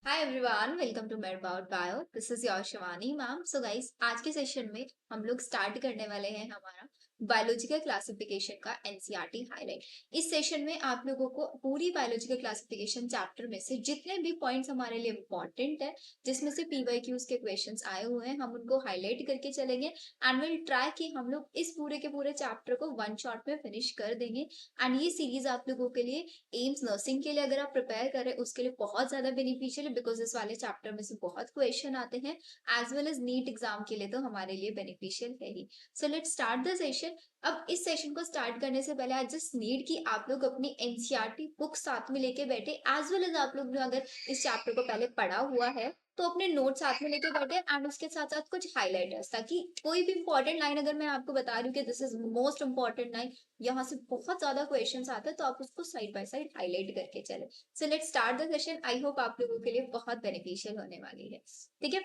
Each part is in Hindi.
Hi everyone, welcome to made about bio. This is your Shivani ma'am. So guys, आज के सेशन में हम लोग स्टार्ट करने वाले हैं हमारा बायोलॉजिकल क्लासिफिकेशन का एनसीईआरटी हाईलाइट। इस सेशन में आप लोगों को पूरी बायोलॉजिकल क्लासिफिकेशन चैप्टर में से जितने भी पॉइंट्स हमारे लिए इंपॉर्टेंट है, जिसमें से पीवाईक्यूज के क्वेश्चंस आए हुए हैं, हम उनको हाईलाइट करके चलेंगे एंड विल ट्राई कि हम लोग इस पूरे के पूरे चैप्टर को वन शॉट में फिनिश कर देंगे। एंड ये सीरीज आप लोगों के लिए एम्स नर्सिंग के लिए अगर आप प्रिपेयर करें उसके लिए बहुत ज्यादा बेनिफिशियल है, बिकॉज इस वाले चैप्टर में से बहुत क्वेश्चन आते हैं। As well as NEET exam के लिए तो हमारे लिए बेनिफिशियल है ही। So let start the session. अब इस सेशन को स्टार्ट करने से पहले आई जस्ट नीड कि आप लोग अपनी एनसीईआरटी बुक साथ में लेके बैठे, एज वेल एज आप लोग ने अगर इस चैप्टर को पहले पढ़ा हुआ है तो अपने नोट साथ में लेके बैठे एंड उसके साथ साथ कुछ हाईलाइटर्स, ताकि कोई भी इंपॉर्टेंट लाइन अगर मैं आपको बता रही हूँ कि this is most important line, यहाँ से बहुत ज्यादा क्वेश्चंस आते हैं, तो आप उसको साइड बाय साइड हाईलाइट करके चले। So let's start the session. I hope आप लोगों के लिए बहुत बेनिफिशियल होने वाली है। ठीक है,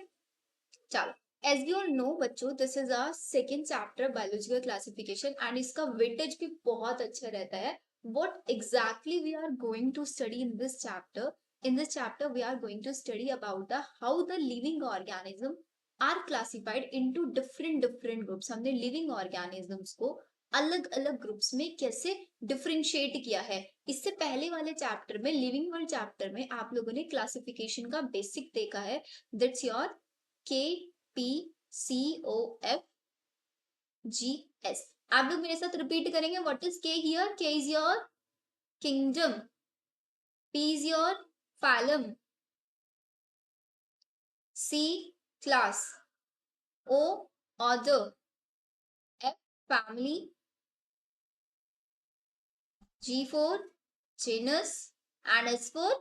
चलो। एज वी ऑल नो बच्चों, this is a second chapter biological classification and इसका वेटेज भी बहुत अच्छा रहता है। what exactly we are going to study in this chapter? In this chapter we are going to study about the how the living organism are classified into different groups। हमने living organisms को अलग अलग ग्रुप्स में कैसे डिफरेंशिएट किया है। इससे पहले वाले चैप्टर में, लिविंग वर्ल्ड चैप्टर में, आप लोगों ने क्लासिफिकेशन का बेसिक देखा है। That's your K P C O F G S. आप लोग मेरे साथ रिपीट करेंगे। What is K here? K is your kingdom, P is your phylum, C class, O order, F family, G for genus and S for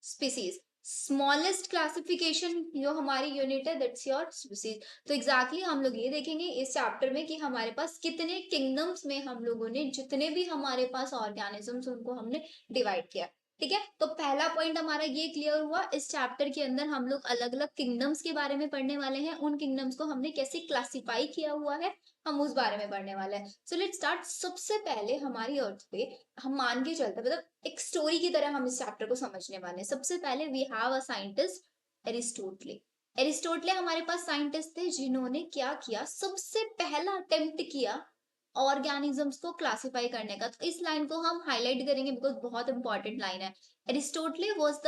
species। Smallest classification जो हमारी यूनिट है, दैट्स योर स्पीसीज। तो एग्जैक्टली हम लोग ये देखेंगे इस चैप्टर में कि हमारे पास कितने किंगडम्स में हम लोगों ने जितने भी हमारे पास ऑर्गेनिजम्स उनको हमने डिवाइड किया। ठीक है, तो पहला पॉइंट हमारा ये क्लियर हुआ। इस चैप्टर के अंदर हम लोग अलग अलग किंगडम्स के बारे में पढ़ने वाले हैं, उन किंगडम्स को हमने कैसे क्लासिफाई किया हुआ है हम उस बारे में पढ़ने वाले हैं। So let's start. सबसे पहले हमारी अर्थ पे हम मान के चलते, मतलब एक स्टोरी की तरह हम इस चैप्टर को समझने वाले हैं। सबसे पहले वी हैव अ साइंटिस्ट, एरिस्टोटले। एरिस्टोटले हमारे पास साइंटिस्ट थे जिन्होंने क्या किया, सबसे पहला अटेम्प्ट किया ऑर्गेनिजम्स को क्लासिफाई करने का। तो इस लाइन को हम हाईलाइट करेंगे बिकॉज बहुत इंपॉर्टेंट लाइन है। एरिस्टोटले वाज द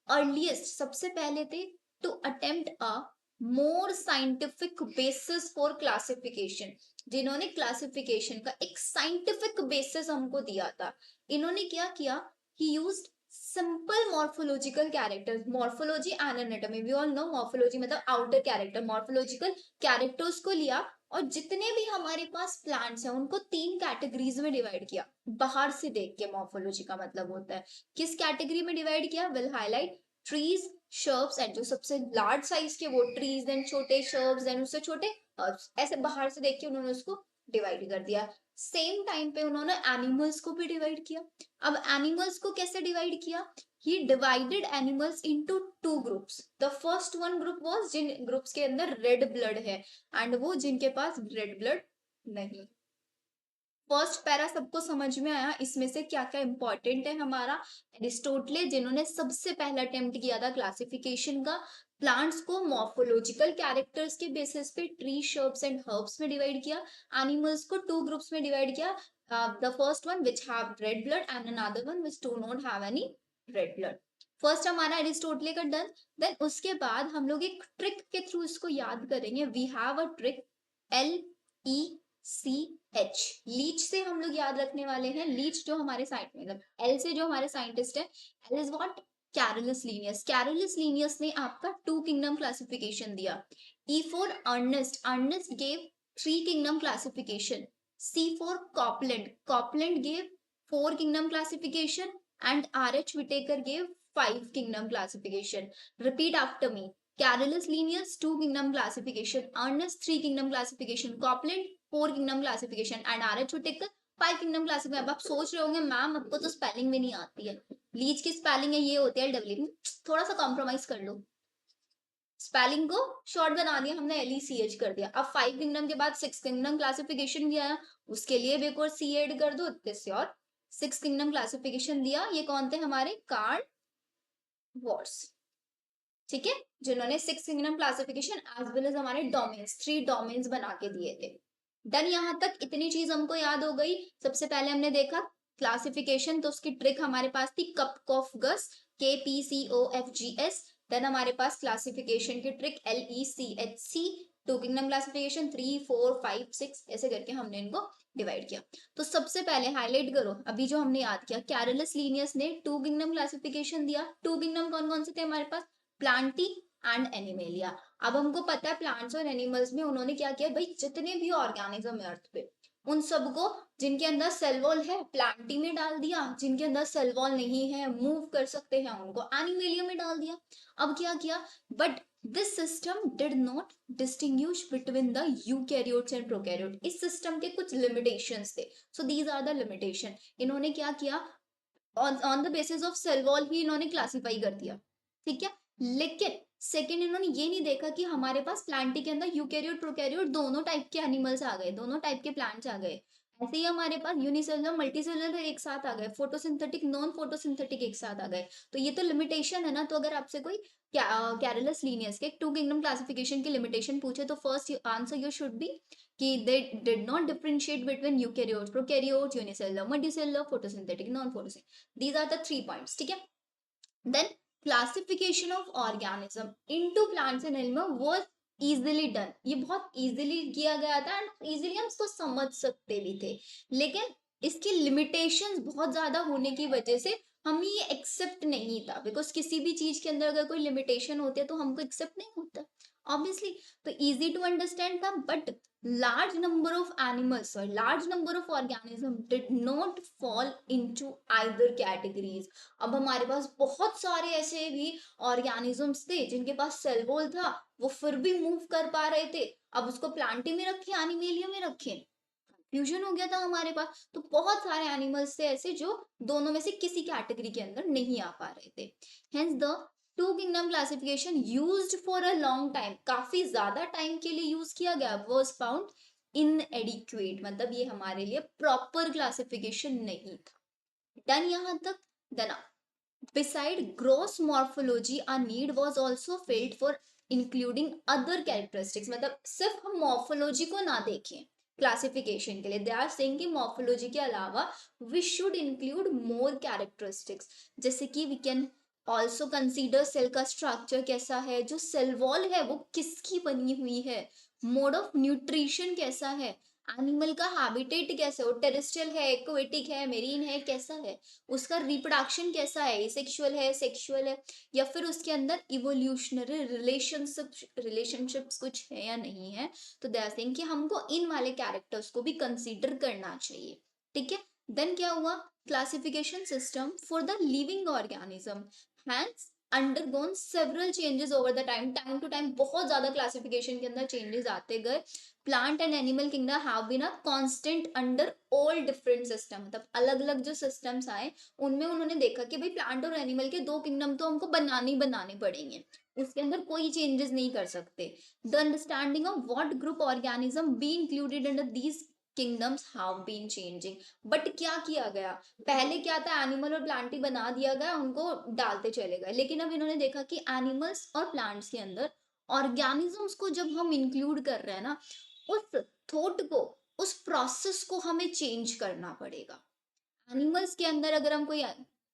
अर्लीस्ट, सबसे पहले थे to attempt a more scientific basis for classification, जिन्होंने क्लासिफिकेशन का एक साइंटिफिक बेसिस हमको दिया था। इन्होंने क्या किया, he used simple morphological characters. Morphology and anatomy, we all know morphology मतलब आउटर कैरेक्टर, मॉर्फोलॉजिकल कैरेक्टर्स को लिया और जितने भी हमारे पास प्लांट्स हैं उनको तीन कैटेगरीज में डिवाइड किया। बाहर से देख के मॉर्फोलॉजी का मतलब होता है, किस कैटेगरी में डिवाइड किया? Will highlight trees, shrubs and, जो सबसे लार्ज साइज के वो ट्रीज, देन छोटे शर्ब्स, देन उससे छोटे हर्ब्स। ऐसे बाहर से देख के उन्होंने उसको डिवाइड कर दिया। सेम टाइम पे उन्होंने एनिमल्स को भी डिवाइड किया। अब एनिमल्स को कैसे डिवाइड किया? He divided animals into two groups. The first one group was जिन ग्रुप्स के अंदर रेड ब्लड है एंड वो जिनके पास रेड ब्लड नहीं। फर्स्ट पैरा सबको समझ में आया? इसमें से क्या क्या इंपॉर्टेंट है हमारा? एरिस्टोटले जिन्होंने सबसे पहला अटेम्प्ट किया था क्लासिफिकेशन का, प्लांट्स को मॉर्फोलॉजिकल कैरेक्टर्स के बेसिस पे ट्री, शर्ब्स एंड हर्ब्स में डिवाइड किया। एनिमल्स को टू ग्रुप्स में डिवाइड किया, the first one which have read blood and another one which do not have any red blood. First हमारा एरिस्टोटले का डन। देन उसके बाद हम लोग एक ट्रिक के थ्रू इसको याद करेंगे। We have a trick, L E C H, leech से हम लोग याद रखने वाले हैं। लीच जो हमारे साइड में, मतलब एल से जो हमारे साइंटिस्ट है, L is what? Carolus Linnaeus. Carolus Linnaeus ने आपका टू किंगडम क्लासिफिकेशन दिया। E for Ernest, Ernest gave three kingdom classification. C for Copeland, Copeland gave four kingdom classification and R H Whittaker gave five kingdom classification. Repeat after me. Carolus Linnaeus 2 kingdom classification, Ernest 3 kingdom classification, Copland 4 kingdom classification and R.H. Whittaker 5 kingdom classification। अब आप सोच रहे होंगे मैम आपको तो स्पेलिंग भी नहीं आती है। लीच की स्पेलिंग है, ये होती है डब्ल्यू। थोड़ा सा कॉम्प्रोमाइज कर लो, स्पेलिंग को शॉर्ट बना दिया हमने, LECH कर दिया। अब 5 किंगडम के बाद 6 किंगडम क्लासिफिकेशन भी आया, उसके लिए भी एक और सी ऐड कर दो, इससे और 6 किंगडम क्लासिफिकेशन दिया। ये कौन थे हमारे? Carl Woese. ठीक है, जिन्होंने 6 kingdom classification as well as हमारे डोमेन्स 3 डोमेन्स बना के दिए थे। डन, यहाँ तक इतनी चीज हमको याद हो गई। सबसे पहले हमने देखा क्लासिफिकेशन, तो उसकी ट्रिक हमारे पास थी cup of gus, KPCOFGS। Then हमारे पास क्लासिफिकेशन की ट्रिक LECHC, 2 किंगडम क्लासिफिकेशन 3 4 5 6, ऐसे करके हमने इनको डिवाइड किया। तो सबसे पहले हाईलाइट करो अभी जो हमने याद किया, कैरोलस लीनियस ने 2 किंगडम क्लासिफिकेशन दिया। 2 किंगडम कौन कौन से थे हमारे पास, प्लांटी एंड एनिमेलिया। अब हमको पता है प्लांट्स और एनिमल्स में उन्होंने क्या किया भाई, जितने भी ऑर्गेनिज्म है अर्थ पे उन सबको, जिनके अंदर सेल वॉल है प्लांटी में डाल दिया, जिनके अंदर सेल वॉल नहीं है मूव कर सकते हैं उनको एनिमेलिया में डाल दिया। अब क्या किया, but this system did not distinguish between the eukaryotes and prokaryote. इस सिस्टम के कुछ लिमिटेशंस थे, so these are the limitation. इन्होंने क्या किया, on the basis of cell wall ही इन्होंने क्लासिफाई कर दिया, ठीक है। लेकिन सेकेंड इन्होंने ये नहीं देखा कि हमारे पास प्लांटी के अंदर यूकैरियोट प्रोकैरियोट दोनों टाइप के एनिमल्स आ गए, दोनों टाइप के प्लांट्स आ गए। ऐसे ही हमारे पास यूनिसेलुलर मल्टीसेलुलर एक साथ आ गए, फोटोसिंथेटिक नॉन फोटोसिंथेटिक एक साथ आ गए। तो ये तो लिमिटेशन है ना। तो अगर आपसे कोई कैरोलस लीनियस के 2 किंगडम क्लासिफिकेशन की लिमिटेशन पूछे तो first answer you should be कि they did not differentiate between eukaryotes prokaryotes unicellular multicellular photosynthetic non photosynthetic. These are the 3 points, ठीक है। Then classification of organism into plants and animal was easily done। ये बहुत easily किया गया था एंड easily हम इसको समझ सकते भी थे, लेकिन इसकी limitations बहुत ज्यादा होने की वजह से हमें ये एक्सेप्ट नहीं था। बिकॉज किसी भी चीज के अंदर अगर कोई लिमिटेशन होती है तो हमको एक्सेप्ट नहीं होता ऑब्वियसली। तो इजी टू अंडरस्टैंड था, but large number of animals or large number of organisms did not fall into either categories। अब हमारे पास बहुत सारे ऐसे भी ऑर्गेनिजम्स थे जिनके पास सेल वॉल था, वो फिर भी मूव कर पा रहे थे। अब उसको प्लांटी में रखें एनिमेलिया में रखें, फ्यूजन हो गया था हमारे पास। तो बहुत सारे एनिमल्स थे ऐसे जो दोनों में से किसी कैटेगरी के अंदर नहीं आ पा रहे थे। Hence the 2 kingdom classification used for a long time, काफी ज्यादा टाइम के लिए यूज किया गया, वाज फाउंड इनएडिक्वेट। मतलब ये हमारे लिए प्रॉपर क्लासिफिकेशन नहीं था। डन यहाँ तक। Then beside gross morphology a need was also felt for including other characteristics। मतलब सिर्फ हम morphology को ना देखें क्लासिफिकेशन के लिए, दे आर सेइंग कि मॉर्फोलॉजी के अलावा we should include more characteristics. जैसे कि we can also consider cell का स्ट्रक्चर कैसा है, जो सेल वॉल है वो किसकी बनी हुई है, मोड ऑफ न्यूट्रिशन कैसा है, एनिमल का हैबिटेट कैसा है, वो टेरेस्ट्रियल है एक्वेटिक है मेरीन है कैसा है, उसका रिप्रोडक्शन कैसा है, सेक्सुअल है सेक्सुअल है, या फिर उसके अंदर इवोल्यूशनरी रिलेशनशिप्स कुछ है या नहीं है। तो दे आर सेइंग कि हमको इन वाले कैरेक्टर्स को भी कंसीडर करना चाहिए, ठीक है। देन क्या हुआ, classification system for the living organism has undergone several changes over the time to time बहुत ज्यादा क्लासिफिकेशन के अंदर चेंजेस आते गए। Plant and animal kingdom have been a constant under all different system. मतलब अलग अलग जो सिस्टम्स आए उनमें उन्होंने देखा कि भाई प्लांट और एनिमल के 2 किंगडम तो हमको बनाने ही बनाने पड़ेंगे, उसके अंदर कोई चेंजेस नहीं कर सकते। The understanding of what group organism be included under these kingdoms have been changing. But क्या किया गया, पहले क्या था एनिमल और प्लांट ही बना दिया गया, उनको डालते चले गए। लेकिन अब इन्होंने देखा कि एनिमल्स और प्लांट्स के अंदर ऑर्गेनिजम्स को जब हम इंक्लूड कर रहे हैं ना, उस थॉट को, उस प्रोसेस को हमें चेंज करना पड़ेगा। एनिमल्स के अंदर अगर हम कोई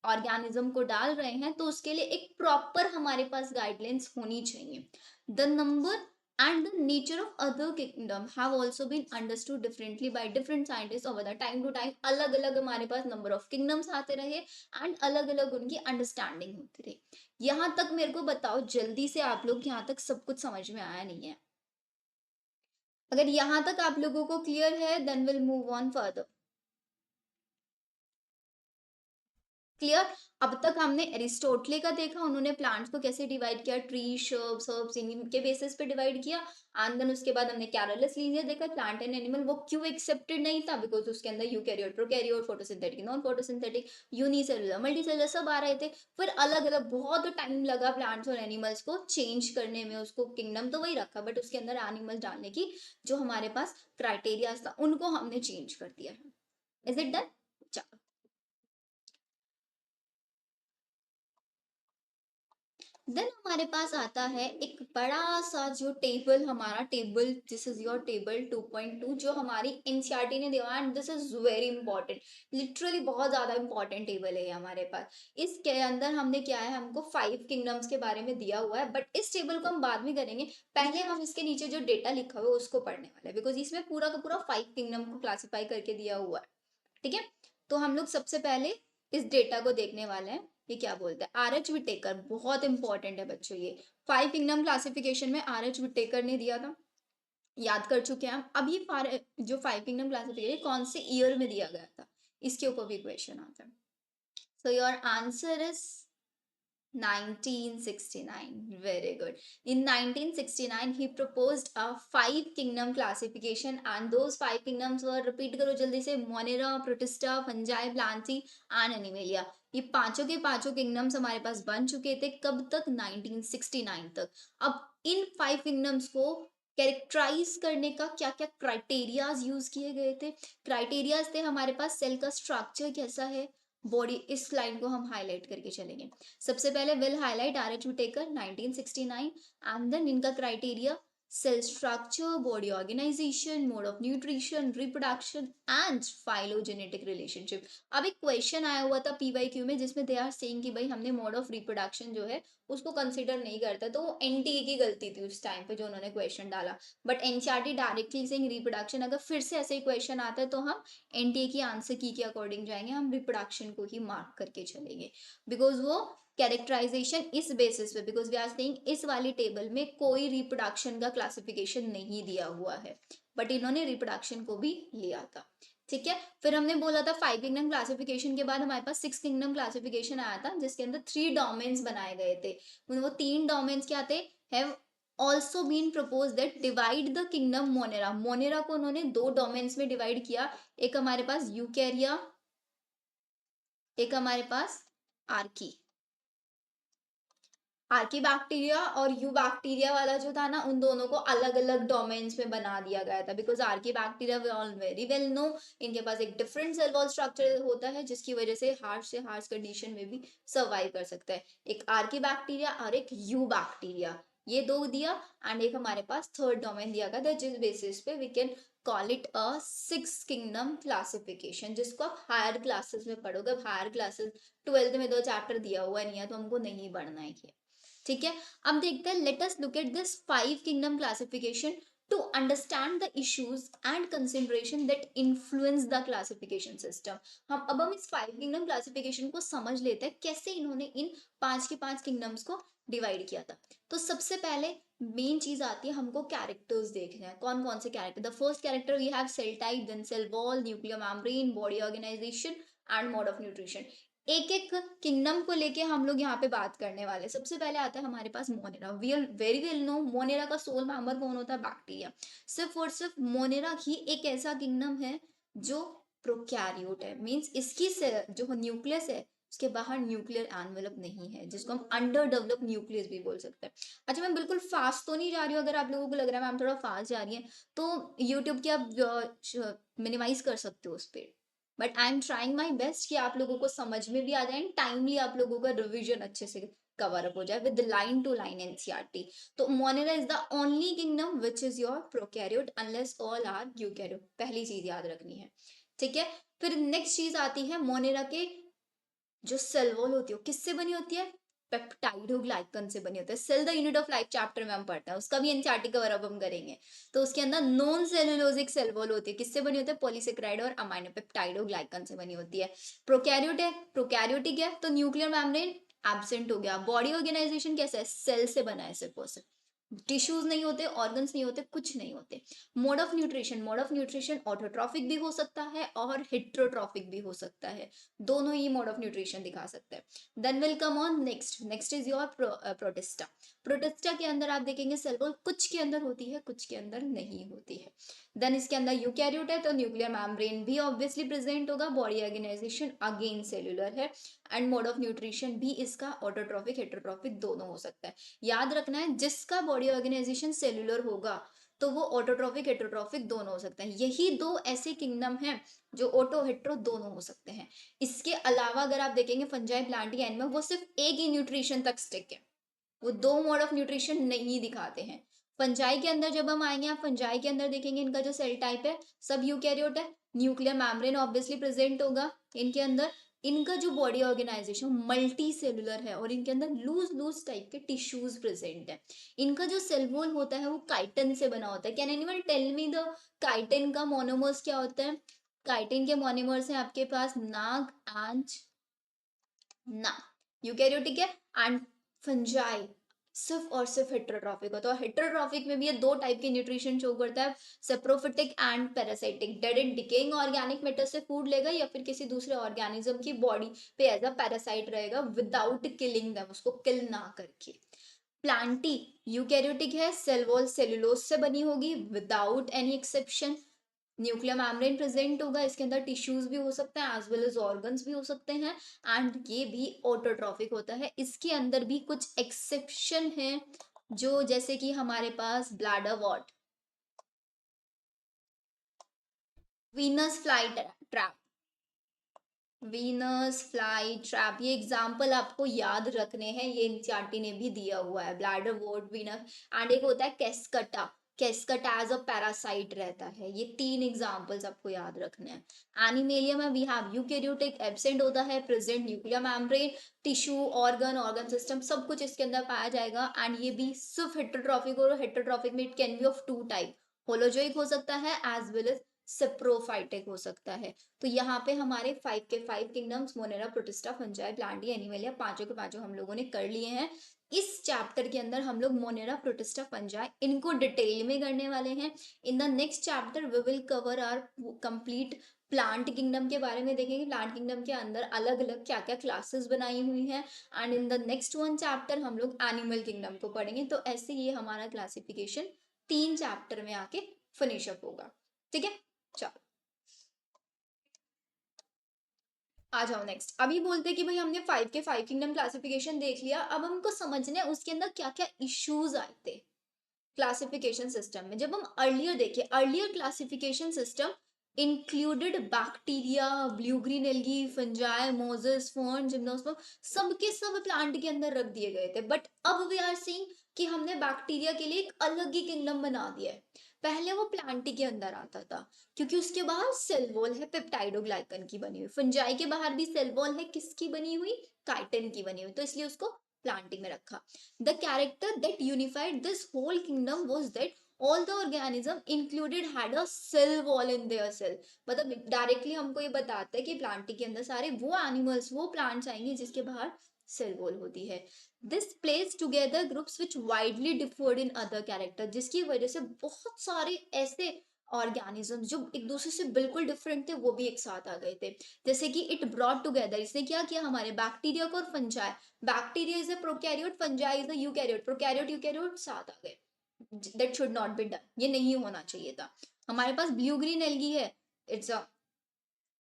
ऑर्गेनिज्म को डाल रहे हैं तो उसके लिए एक प्रॉपर हमारे पास गाइडलाइंस होनी चाहिए। The number and the nature of other kingdom have also been understood differently by different scientist over the time to time. अलग अलग हमारे पास नंबर ऑफ किंगडम्स आते रहे एंड अलग अलग उनकी अंडरस्टैंडिंग होती रही। यहाँ तक मेरे को बताओ जल्दी से, आप लोग यहाँ तक सब कुछ समझ में आया नहीं है? अगर यहाँ तक आप लोगों को क्लियर है then will move on further. Clear? अब तक हमने एरिस्टोटले का देखा, उन्होंने प्लांट्स को कैसे डिवाइड किया, ट्री शर्ब्स हर्ब्स इनके बेसिस पे डिवाइड किया। एंड देन उसके बाद हमने कैरोलस लीनियर देखा, प्लांट एंड एनिमल वो क्यों एक्सेप्टेड नहीं था, बिकॉज उसके अंदर eukaryote prokaryote photosynthetic non photosynthetic unicellular multicellular सब आ रहे थे। फिर अलग अलग बहुत टाइम लगा प्लांट्स और एनिमल्स को चेंज करने में, उसको किंगडम तो वही रखा बट उसके अंदर एनिमल्स डालने की जो हमारे पास क्राइटेरिया था उनको हमने चेंज कर दिया। Is it done? देन हमारे पास आता है एक बड़ा सा जो टेबल, हमारा table, this is your table 2.2 जो हमारी एनसीईआरटी ने दिया, and this is very important, literally बहुत ज्यादा इंपॉर्टेंट टेबल है ये हमारे पास। इसके अंदर हमने क्या है, हमको 5 किंगडम्स के बारे में दिया हुआ है, बट इस टेबल को हम बाद में करेंगे। पहले हम इसके नीचे जो डेटा लिखा हुआ है उसको पढ़ने वाले हैं, बिकॉज इसमें पूरा का पूरा 5 किंगडम को क्लासीफाई करके दिया हुआ है। ठीक है, तो हम लोग सबसे पहले इस डेटा को देखने वाले हैं। ये क्या बोलता है, आर एच विटेकर, बहुत इंपॉर्टेंट है बच्चों ये। 5 किंगडम क्लासिफिकेशन में आर एच विटेकर ने दिया था, याद कर चुके हैं हम। अब ये जो 5 किंगडम क्लासिफिकेशन कौन से ईयर में दिया गया था, इसके ऊपर भी क्वेश्चन आता है। So your answer is 1969. Very good. In 1969, he proposed a 5 kingdom classification, and those 5 kingdoms were, repeat करो जल्दी से, Monera, Protista, fungi, Plantae and animalia. ये पांचों के पांचों किंगडम्स हमारे पास बन चुके थे, कब तक, 1969 तक। अब इन 5 किंगडम्स को कैरेक्टराइज करने का क्या क्या क्राइटेरियाज यूज किए गए थे। क्राइटेरियाज थे हमारे पास, सेल का स्ट्रक्चर कैसा है, बॉडी, इस लाइन को हम हाईलाइट करके चलेंगे। सबसे पहले will highlight R H Whittaker 1969, and then इनका criteria, cell structure, body organisation, mode of nutrition, reproduction and phylogenetic relationship. अब एक क्वेश्चन आया हुआ था पीवाईक्यू में, जिसमें दे आर सेइंग कि भाई हमने मोड ऑफ रिप्रोडक्शन जो है उसको कंसिडर नहीं करता, तो वो एनटीए की गलती थी उस टाइम पे जो उन्होंने क्वेश्चन डाला। But NCERT directly saying reproduction, अगर फिर से ऐसे ही क्वेश्चन आता है तो हम एनटीए की आंसर की के अकॉर्डिंग जाएंगे, हम रिप्रोडक्शन को ही मार्क करके चलेंगे, बिकॉज वो कैरेक्टराइजेशन इस बेसिस पे, बिकॉज वी आर सेइंग इस वाली टेबल में कोई रिप्रोडक्शन का क्लासिफिकेशन नहीं दिया हुआ है, बट इन्होंने रिप्रोडक्शन को भी लिया था। ठीक है, फिर हमने बोला था 5 किंगडम क्लासिफिकेशन के बाद हमारे पास 6 किंगडम क्लासिफिकेशन आया था, जिसके अंदर 3 डोमेन्स बनाए गए थे। वो 3 डोमेन्स क्या थे, have also been propose that divide the kingdom Monera. Monera को उन्होंने 2 डोमेन्स में डिवाइड किया, एक हमारे पास यूकैरिया, एक हमारे पास आर्की। आर्की बैक्टीरिया और यू बैक्टीरिया वाला जो था ना, उन दोनों को अलग अलग डोमेन्स में बना दिया गया था, because archaebacteria we all very well know, इनके पास एक डिफरेंट सेल वॉल स्ट्रक्चर होता है, जिसकी वजह से हार्श से हार्श कंडीशन में भी सर्वाइव कर सकता है। एक आर्की बैक्टीरिया और एक यू बैक्टीरिया, ये दो दिया, एंड एक हमारे पास थर्ड डोमेन दिया गया था, जिस बेसिस पे we can call it a 6 kingdom classification, जिसको आप हायर क्लासेस में पढ़ोगे। हायर क्लासेस 12th में 2 चैप्टर दिया हुआ नहीं है, तो हमको नहीं पढ़ना है ये। ठीक है, अब देखते हैं, let us look at this 5 kingdom classification to understand the issues and consideration that influence the classification system. हम इस 5 किंगडम क्लासिफिकेशन को समझ लेते हैं, कैसे इन्होंने इन 5 के 5 किंगडम्स को डिवाइड किया था। तो सबसे पहले मेन चीज आती है, हमको कैरेक्टर्स देखना है, कौन कौन से character. The first character we have cell type, then cell wall, nuclear membrane, body organization and mode of nutrition. एक एक किंगडम को लेके हम लोग यहाँ पे बात करने वाले। सबसे पहले आता है हमारे पास Monera. We are very well know, Monera का सोल मेंबर कौन होता है, बैक्टीरिया। सिर्फ और सिर्फ मोनेरा ही एक ऐसा किंगडम है जो प्रोकैरियोट है, मींस इसकी जो न्यूक्लियस है उसके बाहर न्यूक्लियर एनवेलप नहीं है, जिसको हम अंडर डेवलप न्यूक्लियस भी बोल सकते हैं। अच्छा, मैं बिल्कुल फास्ट तो नहीं जा रही हूँ, अगर आप लोगों को लग रहा है मैम थोड़ा फास्ट जा रही है, तो यूट्यूब की आप मिनिमाइज कर सकते हो उस पर। But I am trying my best कि आप लोगों को समझ में भी आ जाए, टाइमली आप लोगों का रिविजन अच्छे से कवर अप हो जाए with line to line NCERT. तो Monera is the only kingdom which is your prokaryote unless all are eukaryote, पहली चीज याद रखनी है। ठीक है, फिर नेक्स्ट चीज आती है मोनेरा के जो सेल वॉल होती है किससे बनी होती है, पेप्टाइडोग्लाइकन से बनी होती है। Cell the unit of life chapter में हम पढ़ते हैं, उसका भी एनसीईआरटी कवर अप हम करेंगे। तो उसके अंदर नॉन सेलुलोजिक सेल वॉल होती है, किससे बनी होती है, पॉलीसेकेराइड और अमाइनो पेप्टाइडोग्लाइकन से बनी होती है। प्रोकैरियोट है, प्रोकैरियोटिक है, तो न्यूक्लियर मेम्ब्रेन एब्सेंट हो गया। बॉडी ऑर्गेनाइजेशन कैसा है, सेल से बना है सिर्फ और सिर्फ, टिश्यूज नहीं होते, ऑर्गन्स नहीं होते, कुछ नहीं होते। Mode of nutrition, mode of nutrition autotrophic भी हो सकता है और हेट्रोट्रॉफिक भी हो सकता है, दोनों ही मोड ऑफ न्यूट्रिशन दिखा सकते हैं। Then will come on next, next is your Protista. Protista के अंदर आप देखेंगे सेल वॉल कुछ के अंदर होती है, कुछ के अंदर नहीं होती है। देन इसके अंदर यूकैरियोट है, तो न्यूक्लियर मेम्ब्रेन भी ऑब्वियसली प्रेजेंट होगा, बॉडी ऑर्गेनाइजेशन अगेन सेल्यूलर है, एंड मोड ऑफ न्यूट्रिशन भी इसका ऑटोट्रॉफिक हेट्रोट्रॉफिक दोनों हो सकता है। याद रखना है, जिसका बॉडी ऑर्गेनाइजेशन सेल्यूलर होगा तो वो ऑटोट्रॉफिक हेट्रोट्रॉफिक दोनों हो सकते हैं। यही दो ऐसे किंगडम हैं जो ऑटो हेट्रो दोनों हो सकते हैं। इसके अलावा अगर आप देखेंगे फंजाई, प्लांटी, एनिमल, वो सिर्फ एक ही न्यूट्रिशन तक स्टिक है, वो 2 मोड ऑफ न्यूट्रिशन नहीं दिखाते हैं। फंजाई के अंदर जब हम आएंगे, आप फंजाई के अंदर देखेंगे इनका जो सेल टाइप है सब यूकैरियोट है। न्यूक्लियर मेम्ब्रेन ऑब्वियसली प्रेजेंट होगा इनके अंदर। इनका जो बॉडी ऑर्गेनाइजेशन मल्टी सेलुलर है और इनके अंदर लूज लूज टाइप के टिश्यूज प्रेजेंट है। इनका जो सेल वॉल होता है वो काइटिन से बना होता है। Can anyone tell me the chitin का मोनोमर्स क्या होता है? काइटिन के मोनोमर्स हैं आपके पास नाग एंड ना, यूकैरियोटिक है। एंड फंजाई सिर्फ और सिर्फ हेटेरोट्रॉफिक होता है। और हेटेरोट्रॉफिक में भी ये 2 टाइप के न्यूट्रिशन शो करता है, saprophytic and parasitic. Dead and decaying organic matter से फूड लेगा या फिर किसी दूसरे ऑर्गेनिज्म की बॉडी पे एज अ पैरासाइट रहेगा विदाउट किलिंग देम, उसको किल ना करके। प्लांटी यूकैरियोटिक है, सेल वॉल सेलुलोज से बनी होगी without any exception. Nuclear membrane present होगा, इसके अंदर टिश्यूज भी हो सकते हैं एज वेल एज ऑर्गन्स भी हो सकते हैं। एंड ये भी ऑटोट्रॉफिक होता है। इसके अंदर भी कुछ एक्सेप्शन है, जो जैसे कि हमारे पास bladderwort, Venus fly trap, Venus fly trap, ये एग्जाम्पल आपको याद रखने हैं, ये एनसीईआरटी ने भी दिया हुआ है। ब्लैडर वोट, वीनस, एंड एक होता है केस्कटा, केस्कटा एज अ पैरासाइट रहता है। ये 3 एग्जाम्पल्स आपको याद रखने हैं। एनिमेलिया में वी हैव यूकैरियोटिक, एब्सेंट होता है, present nuclear membrane, tissue, organ system सब कुछ इसके अंदर पाया जाएगा। एंड ये भी सिर्फ हेटेरोट्रॉफिक, और हेटेरोट्रॉफिक में it can B of 2 type, holozoic हो सकता है एज वेल एज सेप्रोफाइटिक हो सकता है। तो यहाँ पे हमारे 5 के 5 kingdoms Monera, Protista, fungi, Plantae, Animalia, पांचों के पांचों हम लोगों ने कर लिए हैं। इस चैप्टर के अंदर हम लोग मोनेरा, प्रोटिस्टा, फंजाई इनको डिटेल में करने वाले हैं। In the next chapter we will cover our complete plant kingdom के बारे में देखेंगे। प्लांट किंगडम के अंदर अलग अलग क्या क्या क्लासेस बनाई हुई हैं। And in the next one chapter हम लोग एनिमल किंगडम को पढ़ेंगे। तो ऐसे ये हमारा क्लासिफिकेशन 3 चैप्टर में आके फिनिश अप होगा। ठीक है, चलो आ जाओ नेक्स्ट। अभी बोलते हैं कि भाई हमने 5 के 5 किंगडम क्लासिफिकेशन देख लिया, अब हमको समझना है उसके अंदर क्या क्या इश्यूज आए थे क्लासिफिकेशन सिस्टम में। जब हम अर्लियर देखे, earlier classification system included bacteria, blue green algae, fungi, Moses, fern, gymnosperm, सबके सब प्लांट के अंदर रख दिए गए थे। बट अब वी आर सीइंग कि हमने बैक्टीरिया के लिए एक अलग ही किंगडम बना दिया है। पहले वो प्लांटी के अंदर आता था क्योंकि उसके बाहर सेल वॉल है पेप्टाइडोग्लाइकन की बनी हुई। फंजाई के बाहर भी सेल वॉल है, किसकी बनी हुई? काइटिन की बनी हुई, तो इसलिए उसको प्लांटी में रखा। The character that unified this whole kingdom was that all the organism included had a cell wall in their cell। मतलब डायरेक्टली हमको ये बताता है कि प्लांटी के अंदर सारे वो एनिमल्स, वो प्लांट्स आएंगे जिसके बाहर सेल वॉल होती है। This place together groups which widely deferred in other character, जिसकी वजह से बहुत सारे ऐसे ऑर्गेनिज्म जो एक दूसरे से बिल्कुल डिफरेंट थे वो भी एक साथ आ गए थे। जैसे कि इट ब्रॉट टुगेदर, इसने क्या किया हमारे बैक्टीरिया को और fungi, bacteria is a prokaryote, fungi is a eukaryote, prokaryote eukaryote साथ आ गए। That should not be done, ये नहीं होना चाहिए था। हमारे पास ब्लू ग्रीन एल्गी है, it's a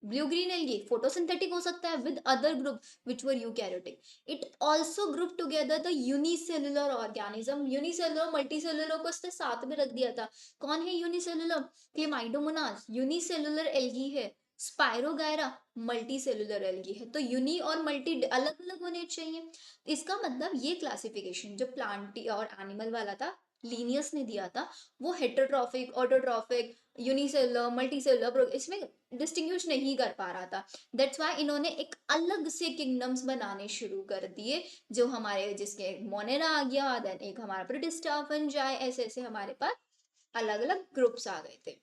blue green algae photosynthetic हो सकता है with other group which were eukaryotic. It also group together the unicellular organism, unicellular multicellular को इसने साथ में रख दिया था। कौन है यूनिसेलुलर? क्लेमाइडोमोनास यूनिसेलुलर एल्गी है। स्पाइरोगायरा मल्टी सेलुलर एल्गी है। तो यूनि और मल्टी अलग अलग होने चाहिए। इसका मतलब ये क्लासिफिकेशन जो प्लांट और एनिमल वाला था, लीनियस ने दिया था, वो हेटेरोट्रॉफिक, ऑटोट्रॉफिक, यूनिसेलुलर, मल्टीसेलुलर इसमें डिस्टिंग्विश नहीं कर पा रहा था। दैट्स वाई इन्होंने एक अलग से किंगडम्स बनाने शुरू कर दिए, जो हमारे जिसके मोनेरा आ गया, देन एक हमारा प्रोटिस्टा, फंजाई, ऐसे ऐसे हमारे पास अलग अलग ग्रुप्स आ गए थे।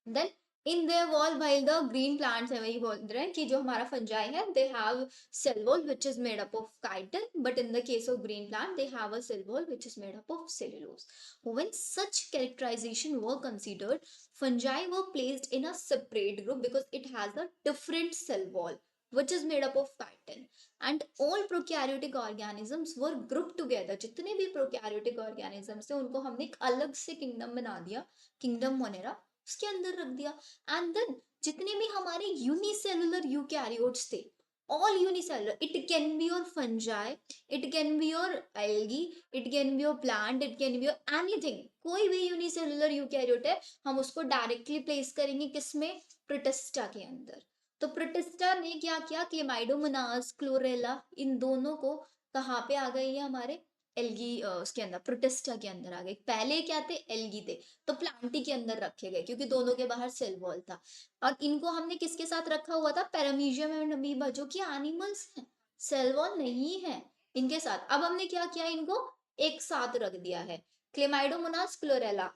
Then in their wall while the green plants है, वही बोल रहे हैं कि जो हमारा फंजाई है they have cell wall which is made up of chitin, but in the case of green plant they have a cell wall which is made up of cellulose. When such characterization were considered, fungi were placed in a separate group because it has a different cell wall which is made up of chitin, and all prokaryotic organisms were grouped together। जितने भी prokaryotic organisms थे उनको हमने एक अलग से kingdom बना दिया, kingdom मोनेरा, उसके अंदर रख दिया। एंड देन जितने भी हमारे यूनिसेलुलर यूकैरियोट्स थे, all unicellular, it can be your fungi, it can be your algae, it can be your plant, it can be your anything, कोई भी यूनिसेलुलर यूकैरियोट है हम उसको डायरेक्टली प्लेस करेंगे किसमें? प्रोटिस्टा के अंदर। तो प्रोटिस्टा ने क्या किया, क्लेमाइडोमोनास, क्लोरेला, इन दोनों को कहाँ पे आ गई है हमारे एल्गी उसके अंदर प्रोटिस्टा के अंदर आ गए। पहले क्या थे, एल्गी थे, तो प्लांटी के अंदर रखे गए क्योंकि दोनों के बाहर सेल वॉल था। और इनको हमने किसके साथ रखा हुआ था, पैरामीशियम एंड अमीबा, जो कि एनिमल्स हैं, सेल वॉल नहीं है इनके साथ। अब हमने क्या किया, इनको एक साथ रख दिया है। Chlamydomonas Chlorella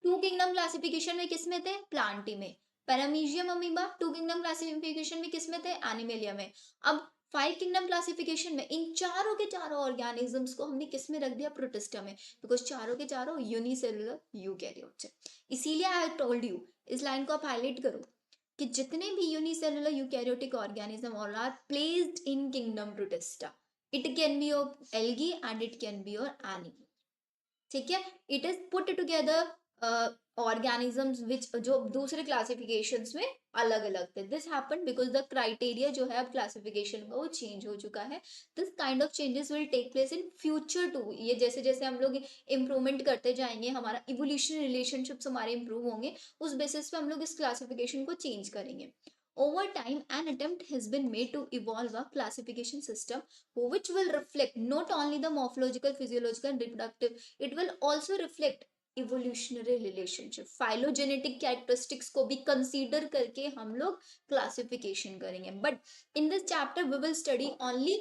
two kingdom classification में किसमें थे, प्लांटी में। Paramecium amoeba two kingdom classification में किसमें थे, एनिमेलिया में। अब फाइव किंगडम क्लासिफिकेशन में इन चारों के चारों ऑर्गेनिजम्स को हमने किसमें रख दिया, प्रोटिस्टा में, बिकॉज चारों के चारों यूनिसेलुलर यूकैरियोट्स है। इसीलिए आई हैव टोल्ड यू, इस लाइन को आप हाईलाइट करो कि जितने भी unicellular eukaryotic organism all are placed in kingdom Protista. It can be your algae and it can be your animal, ठीक है। It is put together organisms which जो दूसरे क्लासिफिकेशंस में अलग अलग थे। This happened because the criteria जो है अब क्लासिफिकेशन का वो चेंज हो चुका है। This kind of changes will take place in future too. ये जैसे जैसे हम लोग इम्प्रूवमेंट करते जाएंगे, हमारा इवोल्यूशन रिलेशनशिप्स हमारे इंप्रूव होंगे, उस बेसिस पे हम लोग इस क्लासिफिकेशन को चेंज करेंगे। Over time, an attempt has been made to evolve a classification system which will reflect not only the morphological, physiological, and reproductive, it will also reflect evolutionary relationship, phylogenetic characteristics को भी कंसीडर करके हम लोग क्लासिफिकेशन करेंगे। But in this chapter we will study only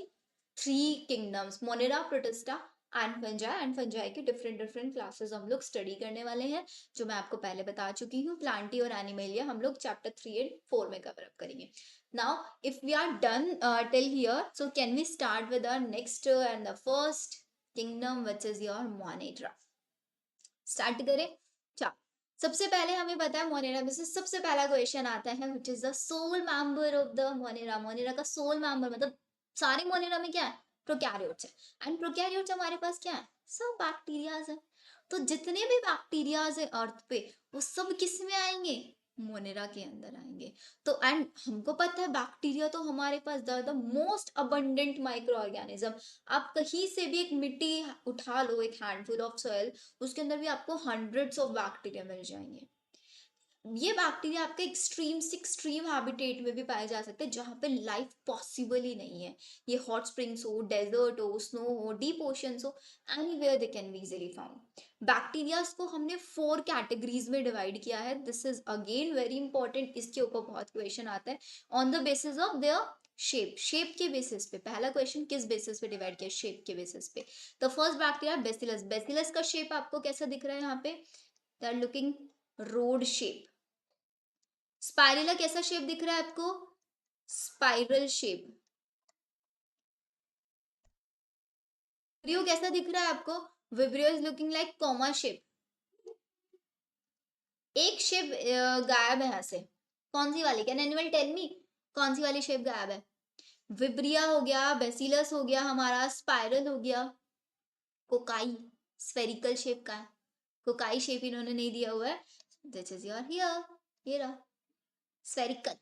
three kingdoms, Monera, Protista and fungi. And fungi के डिफरेंट डिफरेंट क्लासेस हम लोग स्टडी करने वाले हैं, जो मैं आपको पहले बता चुकी हूँ। प्लांटी और एनिमेलिया हम लोग चैप्टर 3 एंड 4 में कवर अप करेंगे। Now if we are done till here, so can we start with our next and the first kingdom which is your Monera. Start करें, चलो। सबसे पहले हमें पता है मोनेरा में से सबसे पहला क्वेश्चन आता है which is the sole member of the Monera. Monera का सोल मेंबर मतलब सारे मोनेरा में क्या है, प्रोकैरियोट्स है। एंड प्रोकैरियोट्स हमारे पास क्या है, सब बैक्टीरियाज है। तो जितने भी बैक्टीरियाज है अर्थ पे, वो सब किस में आएंगे, मोनेरा के अंदर आएंगे। तो एंड हमको पता है बैक्टीरिया तो हमारे पास the most abundant microorganism. आप कहीं से भी एक मिट्टी उठा लो, एक हैंडफुल ऑफ सॉइल, उसके अंदर भी आपको हंड्रेड्स ऑफ बैक्टीरिया मिल जाएंगे। ये बैक्टीरिया आपके एक्सट्रीम से एक्सट्रीम हैबिटेट में भी पाए जा सकते हैं जहां पे लाइफ पॉसिबल ही नहीं है। ये हॉट स्प्रिंग्स हो, डेजर्ट हो, स्नो हो, डीप ओशंस हो, anywhere they can be easily found. Bacterias को हमने 4 कैटेगरीज में डिवाइड किया है। This is again very important, इसके ऊपर बहुत क्वेश्चन आता है on the basis of their shape. Shape के बेसिस पे पहला क्वेश्चन किस बेसिस पे डिवाइड किया, शेप के बेसिस पे। The first bacteria bacillus. Bacillus का शेप आपको कैसा दिख रहा है, यहाँ पे they are looking rod shape. Spirilla कैसा शेप दिख रहा है आपको, स्पाइरल शेप। विब्रियो कैसा दिख रहा है आपको, vibrio is looking like comma shape. एक शेप गायब है यहाँ से, कौन सी वाली, कैन एनिमल टेल मी कौन सी वाली शेप गायब है। विब्रिया हो गया, बेसिलस हो गया हमारा, स्पाइरल हो गया, कोकाई स्फेरिकल शेप का है। कोकाई शेप इन्होंने नहीं दिया हुआ है, दिस इज योर हियर, ये रहा स्फेरिकल।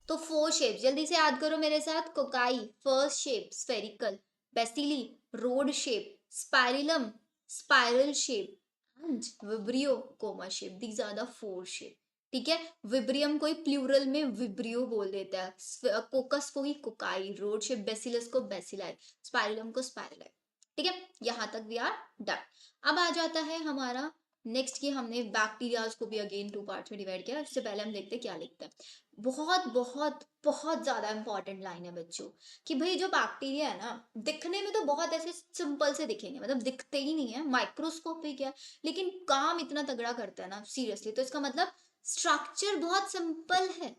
तो 4 शेप जल्दी से याद करो मेरे साथ, cocci first shape spherical, bacilli rod shape, spirillum spiral shape and vibrio comma shape. These are the 4 shape, ठीक है। विब्रियम को ही प्लूरल में विब्रियो बोल देता है, कोकस को ही कोकाई, रोड शेप बेसिलस को बेसिलाई, स्पाइरिलम को स्पाइरलाई, ठीक है। यहां तक वी आर डन। अब आ जाता है हमारा नेक्स्ट की, हमने बैक्टीरियाज को भी अगेन 2 पार्ट्स में डिवाइड किया। इससे पहले हम देखते हैं क्या लिखते हैं। बहुत बहुत बहुत ज्यादा इंपॉर्टेंट लाइन है बच्चों, कि भाई जो बैक्टीरिया है ना, दिखने में तो बहुत ऐसे सिंपल से दिखेंगे, मतलब दिखते ही नहीं है, माइक्रोस्कोपिक है, लेकिन काम इतना तगड़ा करता है ना सीरियसली। तो इसका मतलब स्ट्रक्चर बहुत सिंपल है,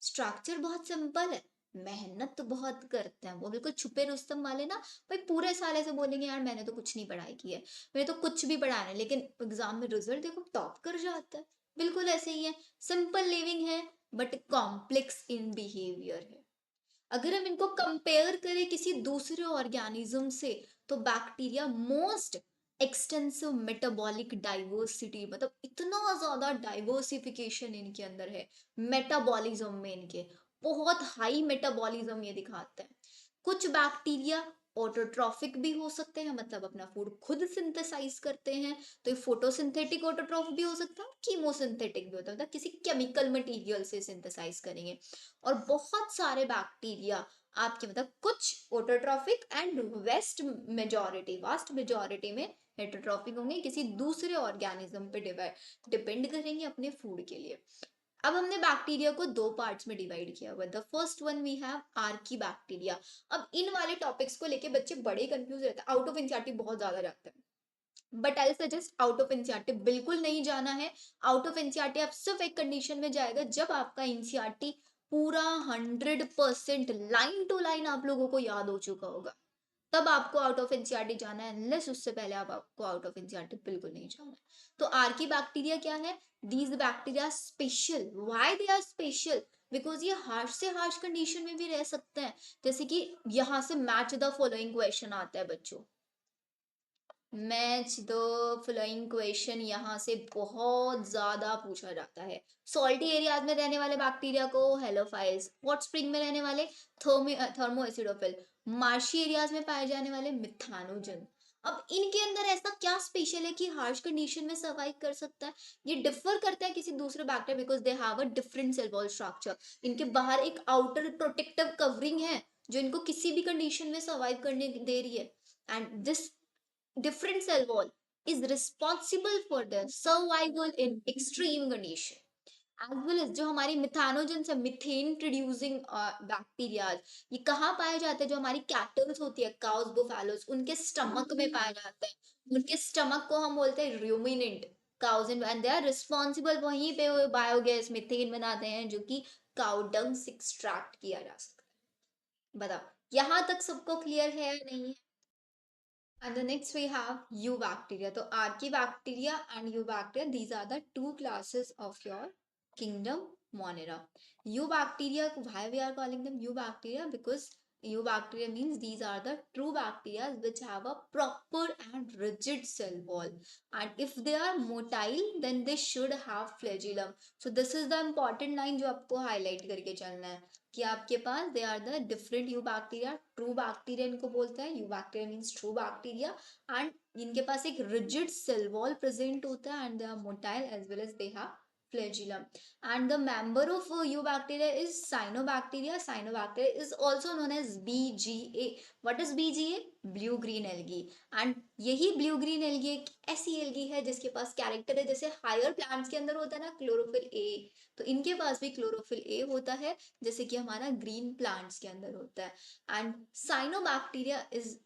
स्ट्रक्चर बहुत सिंपल है, मेहनत तो बहुत करते हैं वो, बिल्कुल छुपे रुस्तम वाले ना। भाई पूरे साल ऐसे बोलेंगे यार मैंने तो कुछ नहीं पढ़ाई की है, मैंने तो कुछ भी पढ़ा नहीं, लेकिन एग्जाम में रिजल्ट देखो टॉप कर जाता है। बिल्कुल ऐसे ही है, सिंपल लिविंग है बट कॉम्प्लेक्स इन बिहेवियर है। अगर हम इनको कंपेयर करें किसी दूसरे ऑर्गेनिज्म से, तो bacteria most extensive metabolic diversity, मतलब इतना ज्यादा डाइवर्सिफिकेशन इनके अंदर है, मेटाबॉलिज्म में इनके बहुत हाई मेटाबॉलिज्म ये दिखाते हैं। कुछ बैक्टीरिया ऑटोट्रॉफिक भी हो सकते हैं, मतलब अपना फूड खुद सिंथेसाइज करते हैं, तो ये फोटोसिंथेटिक ऑटोट्रॉफ भी हो सकता है, कीमोसिंथेटिक भी होता है, मतलब किसी केमिकल मटेरियल से सिंथेसाइज करेंगे। और बहुत सारे बैक्टीरिया आपके मतलब कुछ ऑटोट्रॉफिक एंड वास्ट मेजोरिटी में हेटरोट्रॉफिक होंगे, किसी दूसरे ऑर्गेनिज्म पे डिपेंड करेंगे अपने फूड के लिए। अब हमने बैक्टीरिया को दो पार्ट्स में डिवाइड किया हुआ है। The first one we have archaebacteria. अब इन वाले टॉपिक्स को लेके बच्चे बड़े कंफ्यूज रहते हैं, आउट ऑफ एनसीईआरटी बहुत ज्यादा जाते हैं, but I suggest out of NCERT बिल्कुल नहीं जाना है। आउट ऑफ एनसीईआरटी आप सिर्फ एक कंडीशन में जाएगा जब आपका एनसीईआरटी पूरा 100% लाइन टू लाइन आप लोगों को याद हो चुका होगा, तब आपको आउट ऑफ एनसीईआरटी जाना है, अनलेस उससे पहले आपको आउट ऑफ एनसीईआरटी बिल्कुल नहीं जाना है। तो आर्की बैक्टीरिया क्या है? These bacteria special. Why they are special? Because ये हार्श से हार्श कंडीशन में भी रह सकते हैं। जैसे कि यहाँ से मैच द फॉलोइंग क्वेश्चन आता है बच्चों, मैच द फ्लोइंग क्वेश्चन यहाँ से बहुत ज्यादा पूछा जाता है। सॉल्टी एरियाज में रहने वाले बैक्टीरिया को हेलोफाइल्स, हॉट स्प्रिंग में रहने वाले थर्मो एसिडोफिल, मार्शी एरियाज में पाए जाने वाले मिथानोजन। अब इनके अंदर ऐसा क्या स्पेशल है कि हार्श कंडीशन में सर्वाइव कर सकता है? ये डिफर करता है किसी दूसरे bacteria because they have a different cell wall structure. इनके बाहर एक आउटर प्रोटेक्टिव कवरिंग है जो इनको किसी भी कंडीशन में सर्वाइव करने दे रही है, and this different cell wall is responsible for their survival in extreme condition, as well as जो हमारी मिथानोजन से मिथेन प्रोड्यूसिंग बैक्टीरिया, ये कहाँ पाए जाते हैं? जो हमारी कैटल्स होती है, काउस बुफेलोस, उनके स्टमक में पाया जाता है। उनके स्टमक को हम बोलते हैं ruminant cows, and they are responsible, वहीं पे वो बायोगैस मिथेन बनाते हैं जो कि काउ डंग से एक्सट्रैक्ट किया जा सकता है। बताओ यहाँ तक सबको क्लियर है या नहीं है? And the next we have eubacteria. So archibacteria and eubacteria, these are the two classes of your kingdom Monera. Eubacteria, why we are calling them eubacteria? Because eubacteria means these are the true bacteria which have a proper and rigid cell wall. And if they are motile, then they should have flagellum. So this is the important line जो आपको highlight करके चलना है कि आपके पास they are the different eubacteria, true bacteria इनको बोलते हैं, eubacteria means true bacteria, and इनके पास एक रिजिड सेल वॉल प्रेजेंट होता है, and they are motile as well as they have flagellum. And the member of eubacteria is cyanobacteria. Cyanobacteria is also known as BGA. What is BGA? Blue green algae. And यही ब्लू ग्रीन एल्गी एक ऐसी एल्गी है जिसके पास कैरेक्टर है जैसे हायर प्लांट्स के अंदर होता है ना क्लोरोफिल ए, तो इनके पास भी क्लोरोफिल ए होता है जैसे कि हमारा ग्रीन प्लांट्स के अंदर होता है। And cyanobacteria is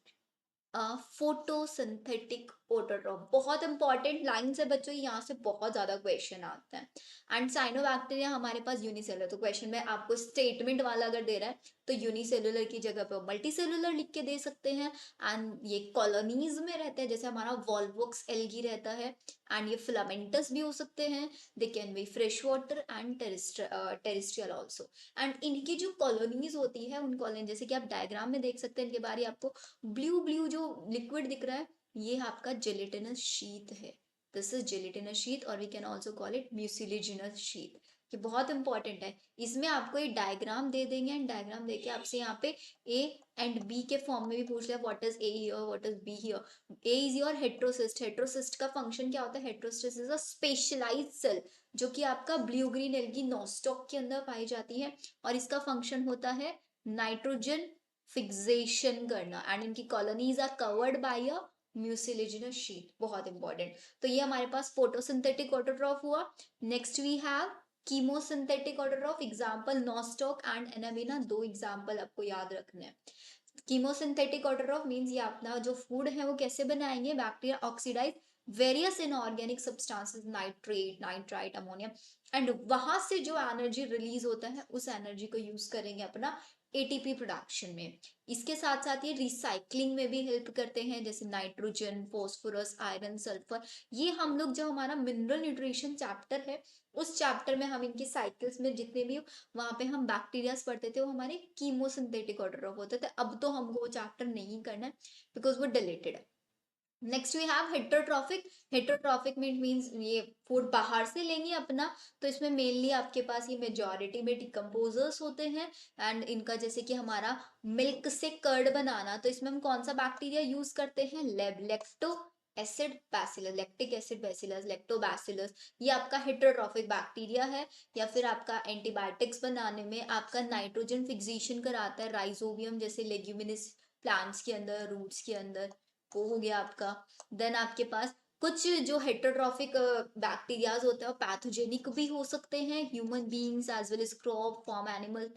photosynthetic autotroph. बहुत इंपॉर्टेंट लाइन है बच्चों, यहाँ से बहुत ज्यादा क्वेश्चन आते हैं। एंड साइनोबैक्टीरिया हमारे पास यूनिसेलुलर, तो क्वेश्चन में आपको स्टेटमेंट वाला अगर दे रहा है तो यूनिसेलुलर की जगह पे मल्टी सेलुलर लिख के दे सकते हैं। एंड ये कॉलोनीज में रहते हैं, जैसे हमारा वॉल्वोक्स एल्गी रहता है, एंड ये फिलामेंटस भी हो सकते हैं। They can be fresh water and terrestrial also. And इनकी जो कॉलोनीज होती है, उन कॉलोनी जैसे कि आप डायग्राम में देख सकते हैं, इनके बारे आपको ब्लू ब्लू जो लिक्विड दिख रहा है ये आपका जेलेटिनस शीथ है। दिस इज जेलेटिनस शीथ, और we can also call it mucilaginous sheath. ये बहुत इंपॉर्टेंट है। इसमें आपको एक डायग्राम दे देंगे, एंड डायग्राम देके आपसे यहाँ पे ए एंड बी के फॉर्म में भी पूछ लिया, what is A here, what is B here. A is your heterocyst. Heterocyst का फंक्शन क्या होता है? Heterocyst is a specialized cell जो कि आपका ब्लू ग्रीन एल्गी नोस्टॉक के अंदर पाई जाती है, और इसका फंक्शन होता है नाइट्रोजन फिक्सेशन करना, एंड इनकी colonies are covered by a mucilaginous sheet. बहुत इंपॉर्टेंट। तो ये हमारे पास फोटोसिंथेटिक ऑटोट्रॉफ हुआ। Next we have chemosynthetic autotroph. Example Nostoc and Anabaena, दो एग्जांपल आपको याद रखने हैं। कीमोसिंथेटिक ऑटोट्रॉफ मींस ये अपना जो फूड है वो कैसे बनाएंगे? Bacteria oxidize various inorganic substances, nitrate, nitrite, ammonia, and वहां से जो एनर्जी रिलीज होता है उस एनर्जी को यूज करेंगे अपना एटीपी प्रोडक्शन में। इसके साथ साथ ये रिसाइकलिंग में भी हेल्प करते हैं, जैसे नाइट्रोजन, फॉस्फोरस, आयरन, सल्फर। ये हम लोग जो हमारा मिनरल न्यूट्रिशन चैप्टर है उस चैप्टर में हम इनके साइकिल्स में जितने भी वहां पे हम बैक्टीरियाज पढ़ते थे वो हमारे कीमोसिंथेटिक ऑर्डर ऑफ होते थे। अब तो हमको वो चैप्टर नहीं करना है बिकॉज वो डिलीटेड है। Next we have heterotrophic. Heterotrophic means ये फूड बाहर से लेंगे अपना, तो इसमें मेनली आपके पास ये मेजॉरिटी में डिकम्पोजर्स होते हैं, एंड इनका जैसे कि हमारा मिल्क से कर्ड बनाना, तो इसमें हम कौन सा बैक्टीरिया यूज करते हैं? Lepto acid bacillus, lactic acid bacillus, lactobacillus, ये आपका हेटेरोट्रॉफिक बैक्टीरिया है, या फिर आपका एंटीबायोटिक्स बनाने में आपका नाइट्रोजन फिक्सेशन कराता है राइजोबियम जैसे लेग्यूमिनस प्लांट्स के अंदर, रूट्स के अंदर, वो हो गया आपका। देन आपके पास कुछ जो हेटेरोट्रॉफिक बैक्टीरियाज होते हैं वो पैथोजेनिक भी हो सकते हैं, human beings as well as crop farm animal,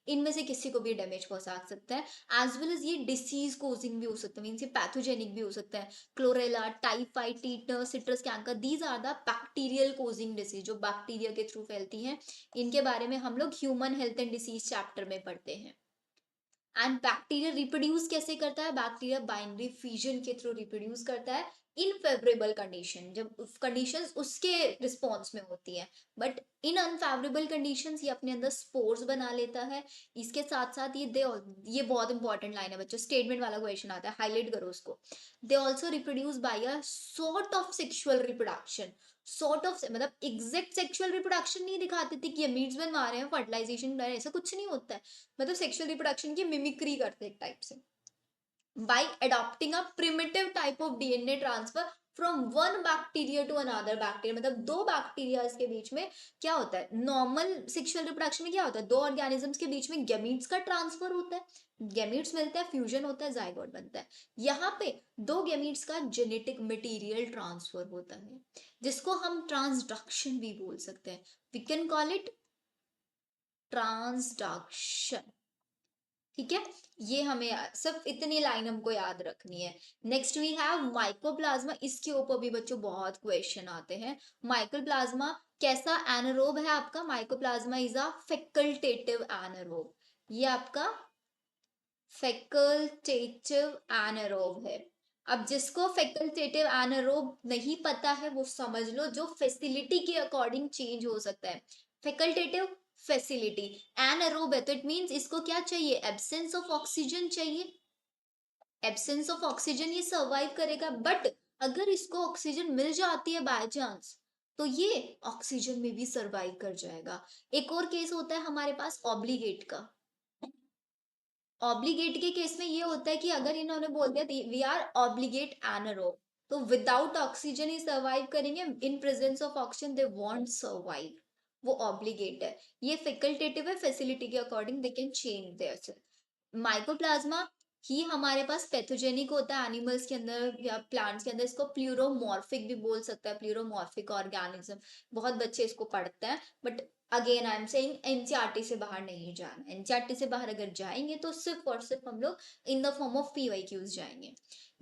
इनमें से किसी को भी डैमेज पहुंचा सकता है। एज वेल एज ये डिसीज कोजिंग भी हो सकता है, मीन्स ये पैथोजेनिक भी हो सकता है। Chlorella, typhoid, tetanus, citrus canker, these are the bacterial causing disease, जो बैक्टीरिया के थ्रू फैलती हैं। इनके बारे में हम लोग human health and disease chapter में पढ़ते हैं। एंड बैक्टीरिया रिप्रोड्यूस कैसे करता है? बैक्टीरिया बाइनरी फ्यूजन के थ्रू रिप्रोड्यूस करता है इन फेवरेबल कंडीशन, जब कंडीशंस उसके रिस्पॉन्स में होती है। बट इन अनफेवरेबल कंडीशंस ये अपने अंदर स्पोर्स बना लेता है। इसके साथ साथ ये बहुत इंपॉर्टेंट लाइन है बच्चों, स्टेटमेंट वाला क्वेश्चन आता है, हाईलाइट करो उसको। They also reproduce by a sort of sexual reproduction. Sort of मतलब एग्जैक्ट सेक्सुअल रिप्रोडक्शन नहीं दिखाते थे कि मीट्स बनवा रहे हैं, फर्टिलाइजेशन कर रहे हैं, ऐसा कुछ नहीं होता है। मतलब सेक्सुअल रिप्रोडक्शन की मिमिक्री करते हैं एक टाइप से, by adopting a primitive type of DNA transfer from one bacteria to another bacteria। मतलब दो बैक्टीरिया के बीच में क्या होता है, नॉर्मल सेक्सुअल रिप्रोडक्शन में क्या होता है, दो ऑर्गेनिजम्स के बीच में गैमीट्स का ट्रांसफर होता है, गैमीट्स मिलता है, फ्यूजन होता है, जाइगोट बनता है। यहाँ पे दो गैमीट्स का जेनेटिक मटेरियल ट्रांसफर होता है, जिसको हम ट्रांसडक्शन भी बोल सकते हैं। We can call it transduction. ठीक है, ये हमें सिर्फ इतनी लाइन हमको याद रखनी है। नेक्स्ट वी हैव माइकोप्लाज्मा, इसके ऊपर भी बच्चों बहुत क्वेश्चन आते हैं। माइकोप्लाज्मा कैसा एनारोब है आपका? Mycoplasma is a facultative anaerobe, ये आपका फैकल्टेटिव एनारोब है। अब जिसको फैकल्टेटिव एनारोब नहीं पता है वो समझ लो, जो फैसिलिटी के अकॉर्डिंग चेंज हो सकता है। फैकल्टेटिव फैसिलिटी, एनारोब है तो इट मींस इसको क्या चाहिए, एब्सेंस ऑफ ऑक्सीजन चाहिए। एब्सेंस ऑफ ऑक्सीजन ये सर्वाइव करेगा, बट अगर इसको ऑक्सीजन मिल जाती है बाय चांस तो ये ऑक्सीजन में भी सर्वाइव कर जाएगा। एक और केस होता है हमारे पास ऑब्लिगेट का। ऑब्लिगेट के केस में ये होता है कि अगर इन्होंने बोल दिया वी आर ऑब्लिगेट एनारोब, तो विदाउट ऑक्सीजन ही सर्वाइव करेंगे, in presence of oxygen they won't survive, वो ऑब्लिगेट है। ये फैकल्टेटिव है, फैसिलिटी के according they can change their. Mycoplasma ही हमारे पास पैथोजेनिक होता है एनिमल्स के अंदर या प्लांट्स के अंदर, इसको प्लूरोमॉर्फिक भी बोल सकता है, प्लूरोमॉर्फिक ऑर्गेनिज्म। बहुत बच्चे इसको पढ़ते हैं, but again I am saying NCERT से बाहर नहीं जाना। एनसीईआरटी से बाहर अगर जाएंगे तो सिर्फ और सिर्फ हम लोग in the form of PYQs जाएंगे।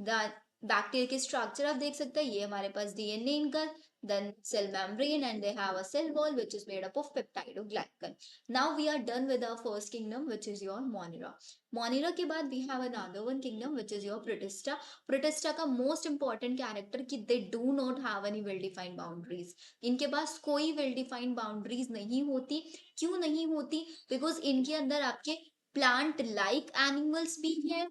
बैक्टीरिया के स्ट्रक्चर आप देख सकते हैं, ये हमारे पास डीएनए इनका, then cell membrane, and they have a cell wall which is made up of peptidoglycan. Now we are done with our first kingdom which is your Monera. Monera के बाद we have another one kingdom which is your Protista. Protista का most important character कि they do not have any well defined boundaries. इनके पास कोई well defined boundaries नहीं होती। क्यों नहीं होती? Because इनके अंदर आपके plant like animals भी हैं,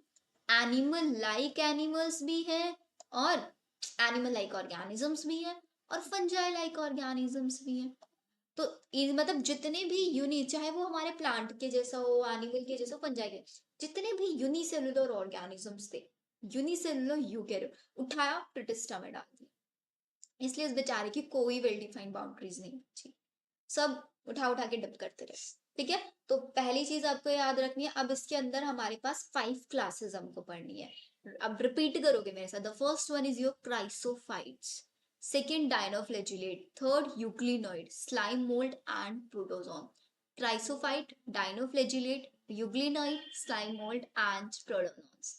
animal like animals भी हैं, और animal like organisms भी हैं, और फंजाई लाइक ऑर्गेनिजम्स भी हैं। तो मतलब जितने भी चाहे वो हमारे प्लांट के जैसा हो, एनिमल के जैसा, फंजाई के, जितने भी यूनिसेलुलर ऑर्गेनिजम्स थे, यूनिसेलुलर यूकेरियोट उठाया प्रोटिस्टा में डाल दिया, इसलिए इस बेचारे की कोई वेल डिफाइंड बाउंड्रीज नहीं थी, सब उठा उठा के डब करते रहे। ठीक है, तो पहली चीज आपको याद रखनी है। अब इसके अंदर हमारे पास 5 क्लासेस हमको पढ़नी है, अब रिपीट करोगे मेरे साथ। The first one is your chrysophytes, second dinoflagellate, third euglenoid, slime mold and protozoan। Chrysophyte, dinoflagellate, euglenoid, slime mold and protozoans।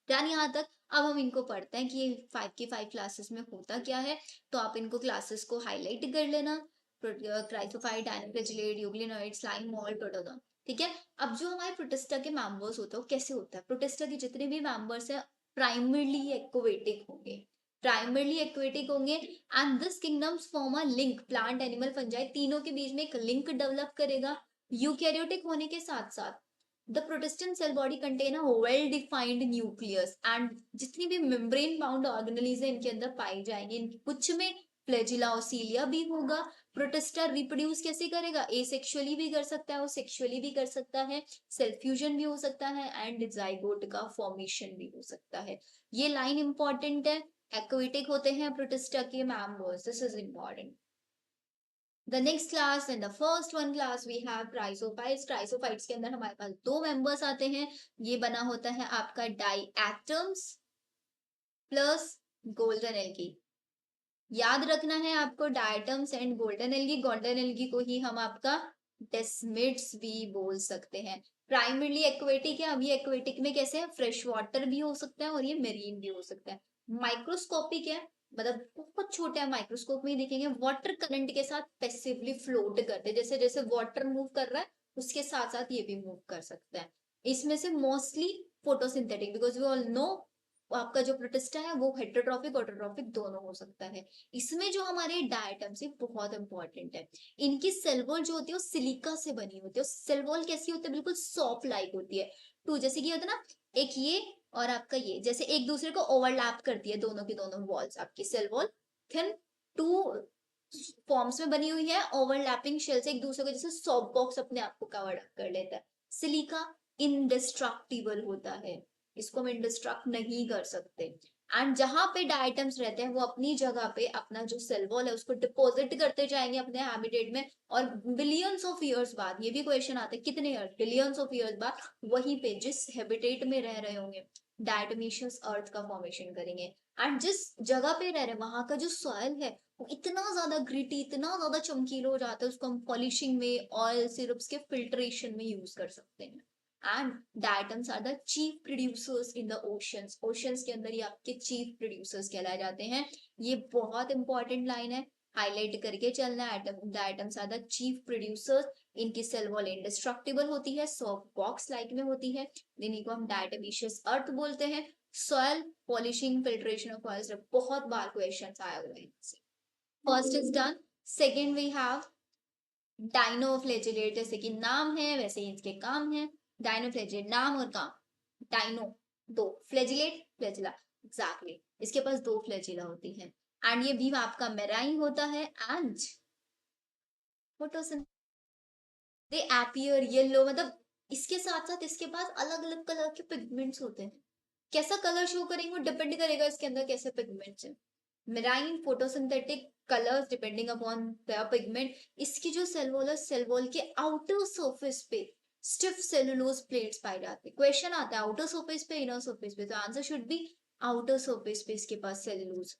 ध्यान यहाँ तक। अब हम इनको पढ़ते हैं कि ये 5 की 5 क्लासेस में होता क्या है, तो आप इनको क्लासेस को हाईलाइट कर लेना। Chrysophyte, dinoflagellate, यूग्लिनोइड, slime mould, protozoan. ठीक है, अब जो हमारे प्रोटिस्टा के मेंबर्स होते हैं वो कैसे होता है, प्रोटिस्टा के जितने भी मेंबर्स हैं प्राइमरली एक्वेटिक होंगे, प्राइमरली एक्वेटिक होंगे। And this kingdoms form a link, plant animal fungi तीनों के बीच में एक लिंक डेवलप करेगा। यूकैरियोटिक होने के साथ साथ the protistan cell body contain a well defined nucleus, and जितनी भी मेम्ब्रेन बाउंड ऑर्गेनेलिज है इनके अंदर पाई जाएंगे, इनके कुछ में फ्लैजिला और सीलिया भी होगा। प्रोटिस्टा रिप्रोड्यूस कैसे करेगा, एसेक्सुअली भी कर सकता है, वो सेक्सुअली भी कर सकता है, सेल फ्यूजन भी हो सकता है, एंड जाइगोट का फॉर्मेशन भी हो सकता है। ये लाइन इंपॉर्टेंट है। एक्वेटिक होते हैं प्रोटिस्टा के members, this is important. The next class and the first one class we have chrysophytes. Chrysophytes के अंदर हमारे पास दो मेंबर्स आते हैं। ये बना होता है आपका diatoms plus golden algae. याद रखना है आपको diatoms and golden algae. Golden algae को ही हम आपका डेस्मिड्स भी बोल सकते हैं। प्राइमरली एक्वेटिक है। अभी एक्वेटिक में कैसे है, फ्रेश वाटर भी हो सकता है और ये मेरीन भी हो सकता है। माइक्रोस्कोपिक है, मतलब बहुत छोटे है। माइक्रोस्कोप में ही देखेंगे वाटर करंट के साथ पैसिवली फ्लोट करते हैं। जैसे जैसे वाटर मूव कर रहा है उसके साथ साथ ये भी मूव कर सकता है। इसमें से mostly photosynthetic, because we all know आपका जो प्रोटिस्टा है वो हेटेरोट्रॉफिक ऑटोट्रॉफिक दोनों हो सकता है। इसमें जो हमारे डायटम्स है बहुत इंपॉर्टेंट है। इनकी सेल वॉल जो होती है वो सिलिका से बनी होती है। सेल वॉल कैसी होती है, बिल्कुल सॉफ्ट लाइक होती है। टू जैसे कि होता है ना, एक ये और आपका ये जैसे एक दूसरे को ओवरलैप करती है, दोनों की दोनों वॉल्स आपकी सेल वॉल फिर टू फॉर्म्स में बनी हुई है। ओवरलैपिंग शेल से एक दूसरे को जैसे सॉफ्ट बॉक्स अपने आप को कवर कर लेता है। सिलिका इंडिस्ट्रक्टिबल होता है, इसको हम इंडिस्ट्रक्ट नहीं कर सकते। एंड जहां पे डायटम्स रहते हैं वो अपनी जगह पे अपना जो सेल वॉल है उसको डिपॉजिट करते जाएंगे अपने हैबिटेट में। और बिलियंस ऑफ ईयर्स बाद, ये भी क्वेश्चन आता है कितने ईयर, बिलियंस ऑफ ईयर्स बाद वहीं पे जिस हैबिटेट में रह रहे होंगे डायटोमिशियस अर्थ का फॉर्मेशन करेंगे। एंड जिस जगह पे रह रहे हैं वहां का जो सॉइल है वो इतना ज्यादा ग्रिटी, इतना ज्यादा चमकीला हो जाता है, उसको हम पॉलिशिंग में, ऑयल सिरप्स के फिल्ट्रेशन में यूज कर सकते हैं। And diatoms are the chief producers in the oceans. Oceans के अंदर ये आपके चीफ प्रोड्यूसर्स कहलाए जाते हैं। ये बहुत इंपॉर्टेंट लाइन है, हाईलाइट करके चलना है। Diatoms are the chief producers. इनकी सेल वॉल इंडिस्ट्रक्टिबल होती है, सॉफ्ट बॉक्स लाइक में होती है, इन्हीं को हम डायटोमिशियस अर्थ बोलते हैं। Soil polishing filtration of oils, बहुत बार क्वेश्चंस आया हुआ है इनसे। First is done. Second we have dinoflagellate. जैसे कि नाम है वैसे ही इसके काम है। डाइनोफ्लेजिलेट, नाम और काम। डाइनो दो, फ्लेजिलेट फ्लेजिला, एग्जैक्टली इसके पास दो फ्लेजिला होती है। एंड ये भी आपका मेराइन होता है। And photosynthesis, they appear yellow, मतलब इसके साथ साथ इसके पास अलग अलग कलर के पिगमेंट्स होते हैं। कैसा कलर शो करेंगे वो डिपेंड करेगा इसके अंदर कैसे पिगमेंट्स है। Marine photosynthetic colours depending upon the pigment. इसकी जो सेल वॉल है, सेल वॉल के आउटर सरफेस पे स्टिफ सेलुलोज प्लेट्स पाए जाते हैं। क्वेश्चन आता है आउटर सरफेस पे इनर सरफेस पे, तो answer should be outer surface पे इसके पास सेलुलोज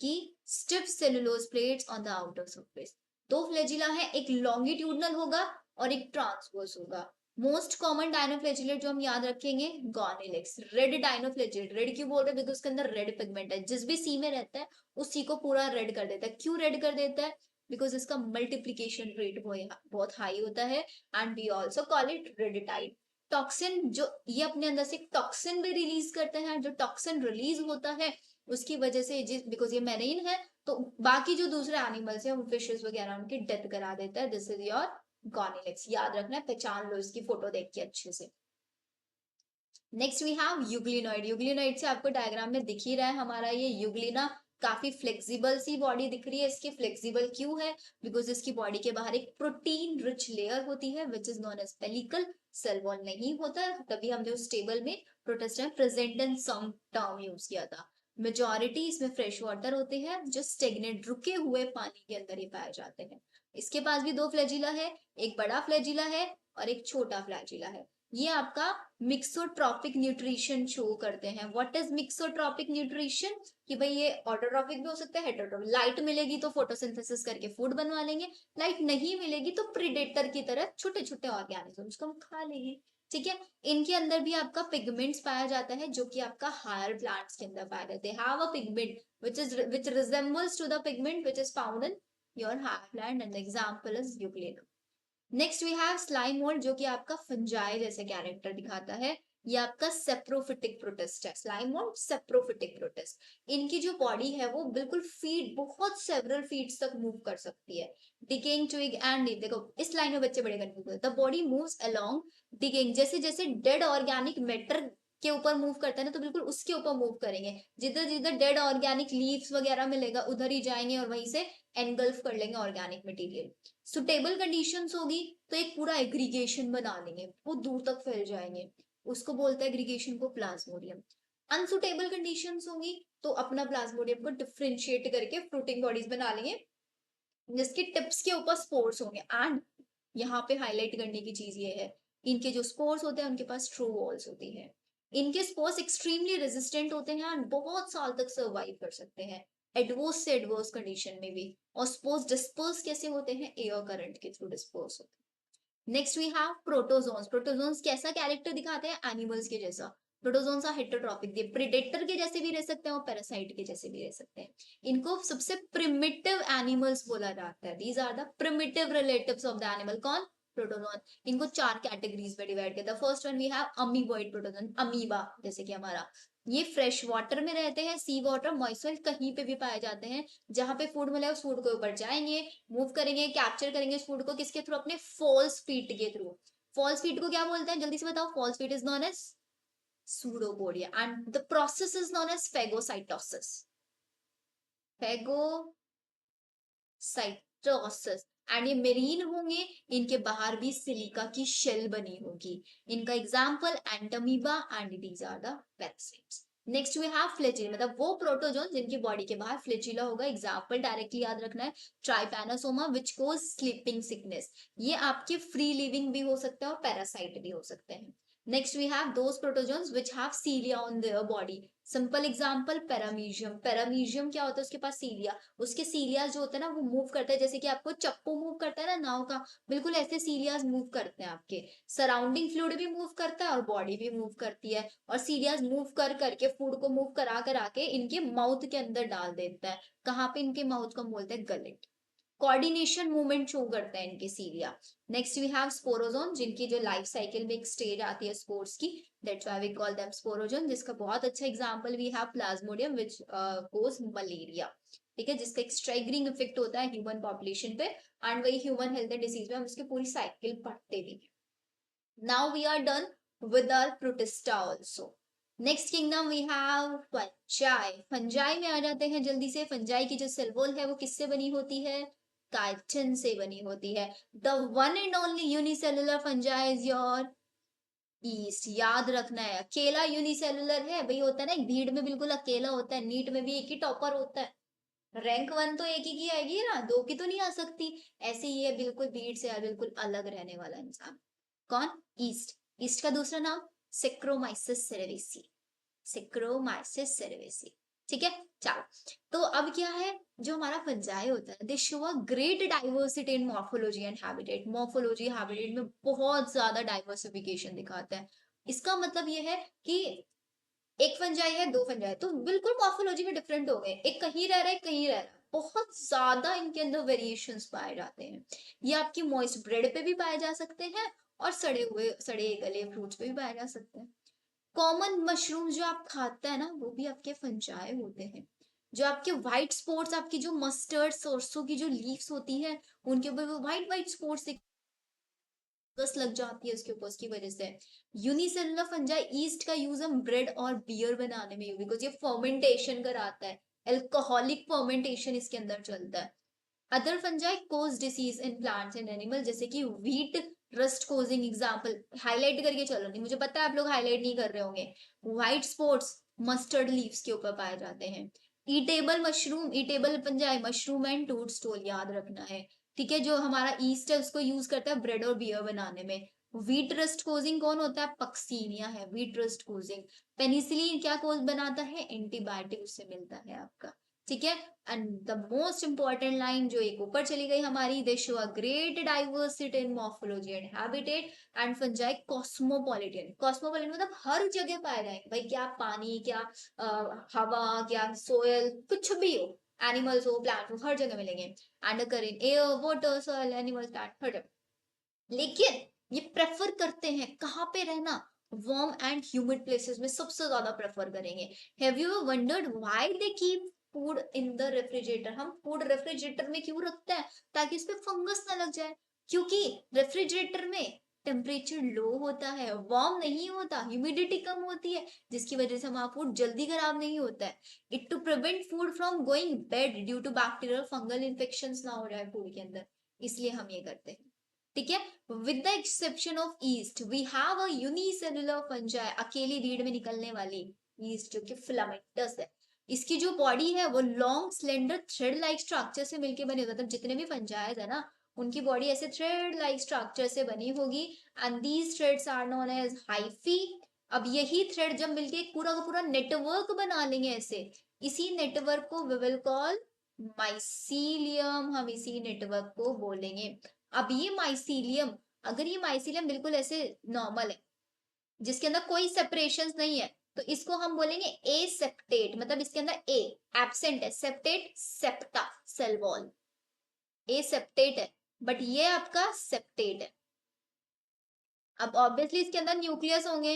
की stiff cellulose plates on the outer surface. दो फ्लैजिला है, एक लॉन्गिट्यूडनल होगा और एक ट्रांसवर्स होगा। मोस्ट कॉमन डायनोफ्लैजिलेट जो हम याद रखेंगे गॉर्निलेक्स। रेड डायनोफ्लैजिलेट, रेड क्यों बोल रहे हैं, बिकॉज उसके अंदर रेड पिगमेंट है। जिस भी सी में रहता है उसी को पूरा रेड कर देता है। क्यों रेड कर देता है, बिकॉज इसका मल्टीप्लीकेशन रेट बहुत हाई होता है। And we also call it red tide. Toxin, जो ये अपने अंदर से टॉक्सिन भी रिलीज करते हैं, जो टॉक्सिन रिलीज होता है उसकी वजह से, जिस बिकॉज ये मेरीन है तो बाकी जो दूसरे एनिमल्स है फिशेस वगैरह उनकी डेथ करा देता है। This is your Gonyaulax. याद रखना है, पहचान लो इसकी फोटो देख के अच्छे से। Next we have euglenoid. Euglenoid से आपको डायग्राम में दिख ही रहा है हमारा ये यूग्लिना। काफी फ्लेक्सिबल सी बॉडी दिख रही है इसकी। फ्लेक्सिबल क्यों है, बिकॉज इसकी बॉडी के बाहर एक प्रोटीन रिच लेयर होती है which is known as pellicle. Cell wall नहीं होता है, तभी हमने उस टेबल में Protista present in some term use किया था। मेजॉरिटी इसमें फ्रेश वाटर होते हैं जो स्टेगनेट रुके हुए पानी के अंदर ही पाए जाते हैं। इसके पास भी दो फ्लैजिला है, एक बड़ा फ्लैजिला है और एक छोटा फ्लैजिला है। ये आपका मिक्सोट्रॉपिक न्यूट्रिशन शो करते हैं। व्हाट इज मिक्सोट्रॉपिक न्यूट्रिशन, कि भाई ये ऑटोट्रॉपिक भी हो सकता है हेटेरोट्रॉपिक। लाइट मिलेगी तो फोटोसिंथेसिस करके फूड बनवा लेंगे, लाइट नहीं मिलेगी तो प्रीडेटर की तरह छोटे छोटे ऑर्गेनिजम्स को हम खा लेंगे। ठीक है, इनके अंदर भी आपका पिगमेंट्स पाया जाता है जो कि आपका हायर प्लांट्स के अंदर पाया जाता है। Have a pigment which resembles to the pigment which is found in your higher plant and the example is euglena. Next we have slime mould जो कि आपका फंजाई जैसे कैरेक्टर दिखाता है। ये आपका सेप्रोफिटिक प्रोटिस्ट है। Slime mould saprophytic protist. इनकी जो बॉडी है वो बिल्कुल फीट, बहुत सेवरल फीट्स तक मूव कर सकती है। डिकेइंग ट्विग एंड लीफ, देखो इस लाइन में बच्चे बड़े कंफ्यूज होते हैं। The body moves along decaying, जैसे जैसे डेड ऑर्गेनिक मैटर के ऊपर मूव करता है ना, तो बिल्कुल उसके ऊपर मूव करेंगे। जिधर जिधर डेड ऑर्गेनिक लीव्स वगैरह मिलेगा उधर ही जाएंगे और वहीं से एनगल्फ कर लेंगे ऑर्गेनिक मटेरियल। सुटेबल कंडीशंस होगी तो एक पूरा एग्रीगेशन बना लेंगे, वो दूर तक फैल जाएंगे। उसको बोलते हैं एग्रीगेशन को प्लाज्मोडियम। अनसुटेबल कंडीशंस होंगी तो अपना प्लाज्मोडियम को डिफरेंशिएट करके फ्रूटिंग बॉडीज बना लेंगे जिसके टिप्स के ऊपर स्पोर्स होंगे। एंड यहाँ पे हाईलाइट करने की चीज ये है, इनके जो स्पोर्स होते हैं उनके पास ट्रू वॉल्स होती है। इनके स्पोर्स एक्सट्रीमली रेजिस्टेंट होते हैं और बहुत साल तक सर्वाइव कर सकते हैं एडवर्स से एडवर्स कंडीशन में भी। और स्पोर्स डिस्पर्स कैसे होते हैं, एयर करंट के थ्रू डिस्पर्स होते हैं। Next we have protozoans. Protozoans कैसा कैरेक्टर दिखाते हैं, एनिमल्स के जैसा। प्रोटोजोन्स आर हेटेरोट्रॉपिक, ये प्रेडेटर के जैसे भी रह सकते हैं और पैरासाइट के जैसे भी रह सकते हैं। इनको सबसे प्रिमिटिव एनिमल्स बोला जाता है। These are the primitive relatives of the animal. कौन, प्रोटोजोन। इनको 4 कैटेगरीज में डिवाइड किया था। First one we have amoeboid protozoan, amoeba जैसे कि हमारा। ये फ्रेश वाटर में रहते हैं, सी वाटर, मॉइस्चर कहीं पे भी पाए जाते हैं। जहां पे फूड मिले उस फूड के ऊपर जाएंगे, मूव करेंगे, कैप्चर करेंगे इस फूड को, किसके थ्रू, अपने फॉल्स फीट के थ्रू। फॉल्स फीट को क्या बोलते हैं, जल्दी से बताओ। False feet is known as pseudopodia and the process is known as phagocytosis. Phagocytosis. And ये मेरीन होंगे, इनके बाहर भी सिलिका की शेल बनी होगी। इनका example entamoeba and these are the parasites. Next we have flagella, मतलब वो प्रोटोजोन जिनकी बॉडी के बाहर फ्लैजिला होगा। एग्जाम्पल डायरेक्टली याद रखना है, ट्राइपैनोसोमा विच कोज स्लीपिंग सिकनेस। ये आपके फ्री लिविंग भी हो सकते हैं और पैरासाइट भी हो सकते हैं। Next we have those protozoans which have cilia on their body. Simple example Paramecium. Paramecium क्या होता है, उसके पास सीलिया, उसके सीलियास जो होते हैं ना वो मूव करते हैं, जैसे कि आपको चप्पू मूव करता है ना नाव का, बिल्कुल ऐसे सीलियास मूव करते हैं। आपके सराउंडिंग फ्लूइड भी मूव करता है और बॉडी भी मूव करती है। और सीलियास मूव कर करके फूड को मूव करा करा के इनके माउथ के अंदर डाल देता है। कहाँ पे, इनके माउथ को बोलते हैं गलेट। कोऑर्डिनेशन मूवमेंट शो करता है इनके सीलिया। नेक्स्ट वी हैव स्पोरोजोन, जिनकी जो लाइफ साइकिल में एक स्टेज आती है स्पोर्स की, that's why we call them sporozoan. जिसका बहुत अच्छा example we have plasmodium which cause malaria. ठीक है, जिसका एक स्ट्राइगरिंग इफेक्ट होता है ह्यूमन पॉपुलेशन पे। एंड वही ह्यूमन हेल्थ एंड डिसीज में हम इसकी पूरी साइकिल पढ़ते भी हैं। Now we are done with our Protista also. Next kingdom we have fungi. Fungi में आ जाते हैं जल्दी से। फंजाई की जो सेल वॉल है वो किससे बनी होती है, काइटिन से बनी होती है। The one and only unicellular fungi is your east. याद रखना है, अकेला यूनिसेलुलर है भाई, होता है ना एक भीड़ में बिल्कुल अकेला होता है। नीट में भी एक ही टॉपर होता है, रैंक 1 तो एक ही की आएगी ना, 2 की तो नहीं आ सकती। ऐसे ही है, बिल्कुल भीड़ से बिल्कुल अलग रहने वाला इंसान। कौन, ईस्ट। ईस्ट का दूसरा नाम सेक्रोमाइसिस सेरेविसी। Saccharomyces cerevisiae. ठीक है, चलो। तो अब क्या है, जो हमारा फंजाई होता है, दे show a great diversity in morphology and habitat. Morphology habitat में बहुत ज्यादा डाइवर्सिफिकेशन दिखाता है। इसका मतलब ये है कि एक फंजाई है, 2 फंजाई तो बिल्कुल मॉर्फोलॉजी में डिफरेंट हो गए। एक कहीं रह रहा है, कहीं रह रहा है, बहुत ज्यादा इनके अंदर वेरिएशंस पाए जाते हैं। ये आपकी मॉइस्ट ब्रेड पे भी पाए जा सकते हैं और सड़े गले फ्रूट्स पे भी पाए जा सकते हैं। कॉमन मशरूम जो आप खाते हैं ना वो भी आपके फंजाई होते हैं। जो आपके व्हाइट स्पॉट्स, आपकी जो मस्टर्ड सरसों की जो लीव्स होती है उनके ऊपर वो व्हाइट व्हाइट स्पॉट्स बस लग जाती है उसके ऊपर, उसकी वजह से। यूनिसेलुलर फंजाई ईस्ट का यूज हम ब्रेड और बियर बनाने में, बिकॉज ये फर्मेंटेशन कराता है, एल्कोहलिक फर्मेंटेशन इसके अंदर चलता है। Other fungi cause disease in plants and animal, जैसे कि wheat rust causing example. Highlight करके चलो, नहीं मुझे पता है आप लोग हाईलाइट नहीं कर रहे होंगे। व्हाइट स्पॉट्स मस्टर्ड लीव्स के ऊपर पाए जाते हैं। Eatable mushroom, eatable fungi mushroom and टूट स्टोल, याद रखना है। ठीक है, जो हमारा ईस्ट है उसको यूज करता है ब्रेड और बियर बनाने में। व्हीट रस्ट कोजिंग कौन होता है, पक्सीनिया है व्हीट रस्ट कोजिंग। पेनिसिलिन क्या कोज बनाता है, एंटीबायोटिक उससे मिलता है आपका। ठीक है, and the most important line जो एक ऊपर चली गई हमारी, दे show a great diversity in morphology and habitat and fungi cosmopolitan. Cosmopolitan मतलब हर जगह पाए जाएंगे भाई, क्या पानी, क्या हवा, क्या सोयल, कुछ भी हो, एनिमल्स हो प्लांट हो, हर जगह मिलेंगे। And occur in air water soil animals plant, हर जगह। लेकिन ये प्रेफर करते हैं कहाँ पे रहना, वार्म एंड ह्यूमिड प्लेसेस में सबसे ज्यादा प्रेफर करेंगे। Have you wondered why they keep food in the refrigerator. हम फूड रेफ्रिजरेटर में क्यों रखते हैं, ताकि उसपे फंगस ना लग जाए। क्योंकि रेफ्रिजरेटर में टेम्परेचर लो होता है, वार्म नहीं होता, ह्यूमिडिटी कम होती है, जिसकी वजह से हमारा फूड जल्दी खराब नहीं होता है। It to prevent food from going bad due to bacterial fungal infection ना हो जाए फूड के अंदर, इसलिए हम ये करते हैं। ठीक है, with the exception of yeast we have a unicellular fungi, अकेली रीढ़ में निकलने वाली ईस्ट जो कि फिलामेंटस है। इसकी जो बॉडी है वो long slender thread like structure से मिलके बनी होती है। मतलब जितने भी फंजाइज है ना, उनकी बॉडी ऐसे थ्रेड लाइक स्ट्रक्चर से बनी होगी। And these threads are known as hyphae. अब यही थ्रेड जब मिलके एक पूरा का पूरा नेटवर्क बना लेंगे ऐसे, इसी नेटवर्क को वी विल कॉल माइसीलियम। हम इसी नेटवर्क को बोलेंगे। अब ये माइसीलियम, अगर ये माइसीलियम बिल्कुल ऐसे नॉर्मल है, जिसके अंदर कोई सेपरेशन नहीं है, तो इसको हम बोलेंगे ए सेप्टेट। मतलब इसके अंदर ए एब्सेंट है, सेप्टेट सेप्टा सेल वॉल, ए सेप्टेट है, बट ये आपका सेप्टेट है। अब ऑब्वियसली इसके अंदर न्यूक्लियस होंगे,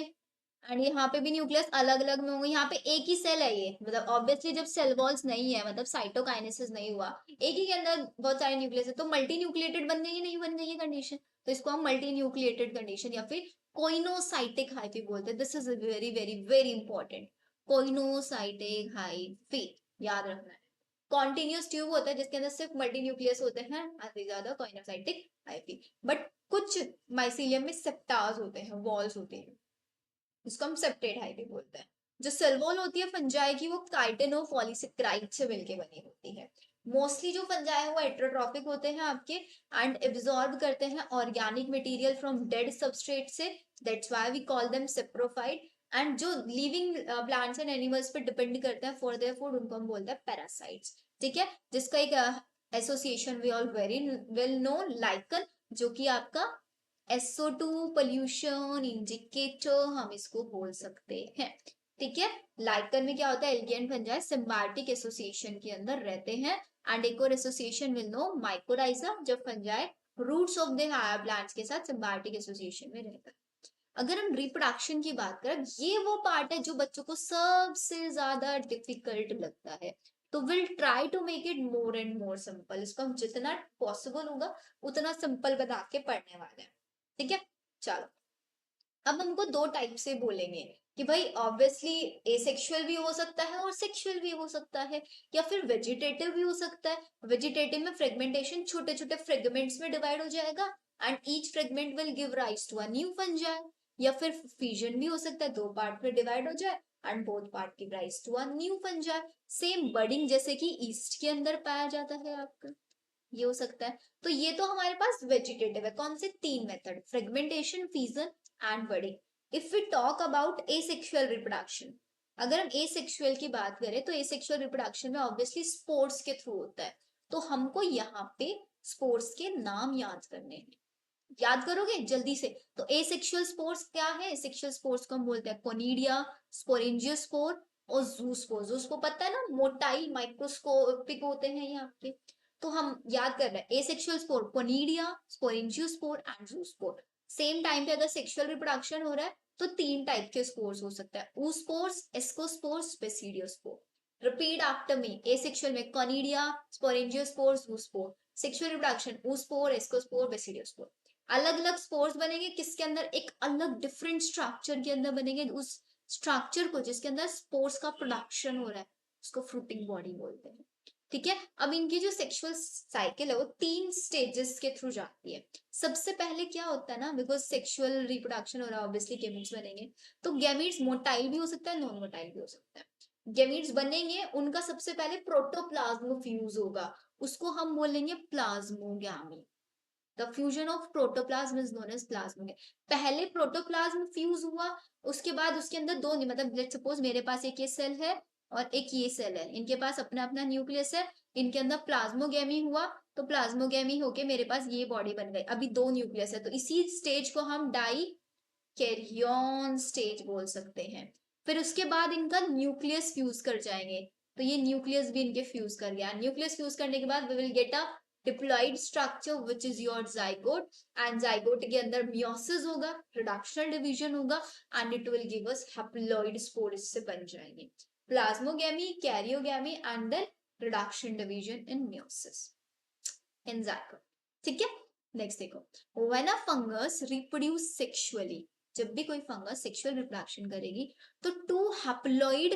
एंड यहाँ पे भी न्यूक्लियस अलग अलग में होंगे। यहाँ पे एक ही सेल है ये, मतलब ऑब्वियसली जब सेल वॉल्स नहीं है, मतलब साइटोकाइनेसिस नहीं हुआ, एक ही के अंदर बहुत सारे न्यूक्लियस है, तो मल्टी न्यूक्लिएटेड बन गई, नहीं बन गई ये कंडीशन, तो इसको हम मल्टी न्यूक्लिएटेड कंडीशन या फिर कोइनोसाइटिक हाइफी बोलते हैं। This is very very very important, coenocytic hyphae याद रखना है। कॉन्टिन्यूस ट्यूब होता है जिसके अंदर सिर्फ मल्टी न्यूक्लियस होते हैं, आधे ज्यादा कोइनोसाइटिक हाइफी। बट कुछ माइसीलियम में सेप्टाज होते हैं, वॉल्स होते हैं, इसको हम सेप्टेट हाइफी बोलते हैं। जो सेल वॉल होती है फंजाई की, वो काइटिनो पॉलीसेकेराइड से मिलके बनी होती है। मोस्टली जो फंजाई है वो हेटेरोट्रॉफिक होते हैं आपके, एंड एब्जॉर्ब करते हैं organic material from dead substrate से, that's why we call them saprophyte. And जो लिविंग प्लांट्स एंड एनिमल्स पे डिपेंड करते हैं फॉर देयर फूड, उनको हम बोलते हैं पैरासाइट्स। ठीक है, जिसका एक association we all very well know, lichen, जो कि आपका SO2 पोल्यूशन इंडिकेटर हम इसको बोल सकते हैं। ठीक है, लाइकन में क्या होता है, algae and fungi symbiotic association के अंदर रहते हैं। एंड एक और एसोसिएशन विल नो माइकोराइजा, जब fungi roots of the higher plants के साथ सिम्बायोटिक एसोसिएशन में रहता है। अगर हम रिप्रोडक्शन की बात करें, ये वो पार्ट है जो बच्चों को सबसे ज्यादा डिफिकल्ट लगता है, तो will try to make it more and more simple. इसको हम जितना पॉसिबल होगा उतना सिंपल बना के पढ़ने वाले हैं। ठीक है, चलो अब हमको दो टाइप से बोलेंगे कि भाई ऑब्वियसली एसेक्सुअल भी हो सकता है और सेक्सुअल भी हो सकता है, या फिर वेजिटेटिव भी हो सकता है। वेजिटेटिव में फ्रेगमेंटेशन छोटे छोटे फ्रेगमेंट्स में डिवाइड हो जाएगा, and each fragment will give rise to a new fungi. या फिर फ्यूजन भी हो सकता है, दो पार्ट में डिवाइड हो जाए and both part give rise to a new fungi. Same budding जैसे कि ईस्ट के अंदर पाया जाता है आपका, ये हो सकता है। तो ये तो हमारे पास वेजिटेटिव है, कौन से तीन method, fragmentation, fusion and budding. If we talk about asexual reproduction, अगर हम एसेक्सुअल की बात करें, तो एसेक्सुअल रिप्रोडक्शन में ऑब्वियसली स्पोर्स के थ्रू होता है। तो हमको यहाँ पे स्पोर्स के नाम याद करने हैं, याद करोगे जल्दी से। तो एसेक्सुअल स्पोर्स क्या है, एसेक्सुअल स्पोर्स को हम बोलते हैं कोनिडिया, स्पोरेंजियोस्पोर और जूस्पोर। जूस्पोर पता है ना, मोटाइल माइक्रोस्कोपिक होते हैं ये आपके। तो हम याद कर रहे हैं asexual spore conidia, sporangiospore and zoospore. Same time पे अगर सेक्सुअल रिप्रोडक्शन हो रहा है तो तीन टाइप के स्पोर्स हो सकता है, oospores, ascospores, basidiospore. Repeat after me, asexual में conidia, sporangiospore, zoospore. Sexual reproduction oospore, ascospore, basidiospore. अलग अलग स्पोर्स बनेंगे, किसके अंदर, एक अलग डिफरेंट स्ट्रक्चर के अंदर बनेंगे। उस स्ट्रक्चर को जिसके अंदर स्पोर्स का प्रोडक्शन हो रहा है उसको फ्रूटिंग बॉडी बोलते हैं। ठीक है, अब इनकी जो सेक्सुअल साइकिल है वो तीन स्टेजेस के थ्रू जाती है। सबसे पहले क्या होता है ना, बिकॉज सेक्सुअल रिप्रोडक्शन हो रहा है, ऑब्वियसली गैमीट्स बनेंगे। तो गैमीट्स मोटाइल भी हो सकता है, नॉन मोटाइल भी हो सकता है। गैमीट्स बनेंगे, उनका सबसे पहले प्रोटोप्लाज्म फ्यूज होगा, उसको हम बोलेंगे plasmogamy. The fusion of protoplasm is known as plasmogamy. पहले प्रोटोप्लाज्म फ्यूज हुआ, उसके बाद उसके अंदर दो, मतलब लेट्स सपोज मेरे पास एक ये सेल है और एक ये सेल है, इनके पास अपना अपना न्यूक्लियस है, इनके अंदर प्लाज्मोगैमी हुआ, तो प्लाज्मोगैमी होके मेरे पास ये बॉडी बन गई। अभी दो न्यूक्लियस है, तो इसी स्टेज को हम डाई कैरियन स्टेज बोल सकते हैं। फिर उसके बाद इनका न्यूक्लियस फ्यूज कर जाएंगे, तो ये न्यूक्लियस भी इनके फ्यूज कर गया। न्यूक्लियस फ्यूज करने के बाद we will get a diploid structure which is your zygote, and zygote के अंदर मियोसिस होगा, रिडक्शनल डिवीजन होगा, and it will give us haploid spore, इससे बन जाएंगे plasmogamy, karyogamy and then reduction division in meiosis in zygote. ठीक है, नेक्स्ट देखो, when a fungus reproduce sexually, जब भी कोई फंगस सेक्सुअल रिप्रोडक्शन करेगी, तो टू हैप्लॉइड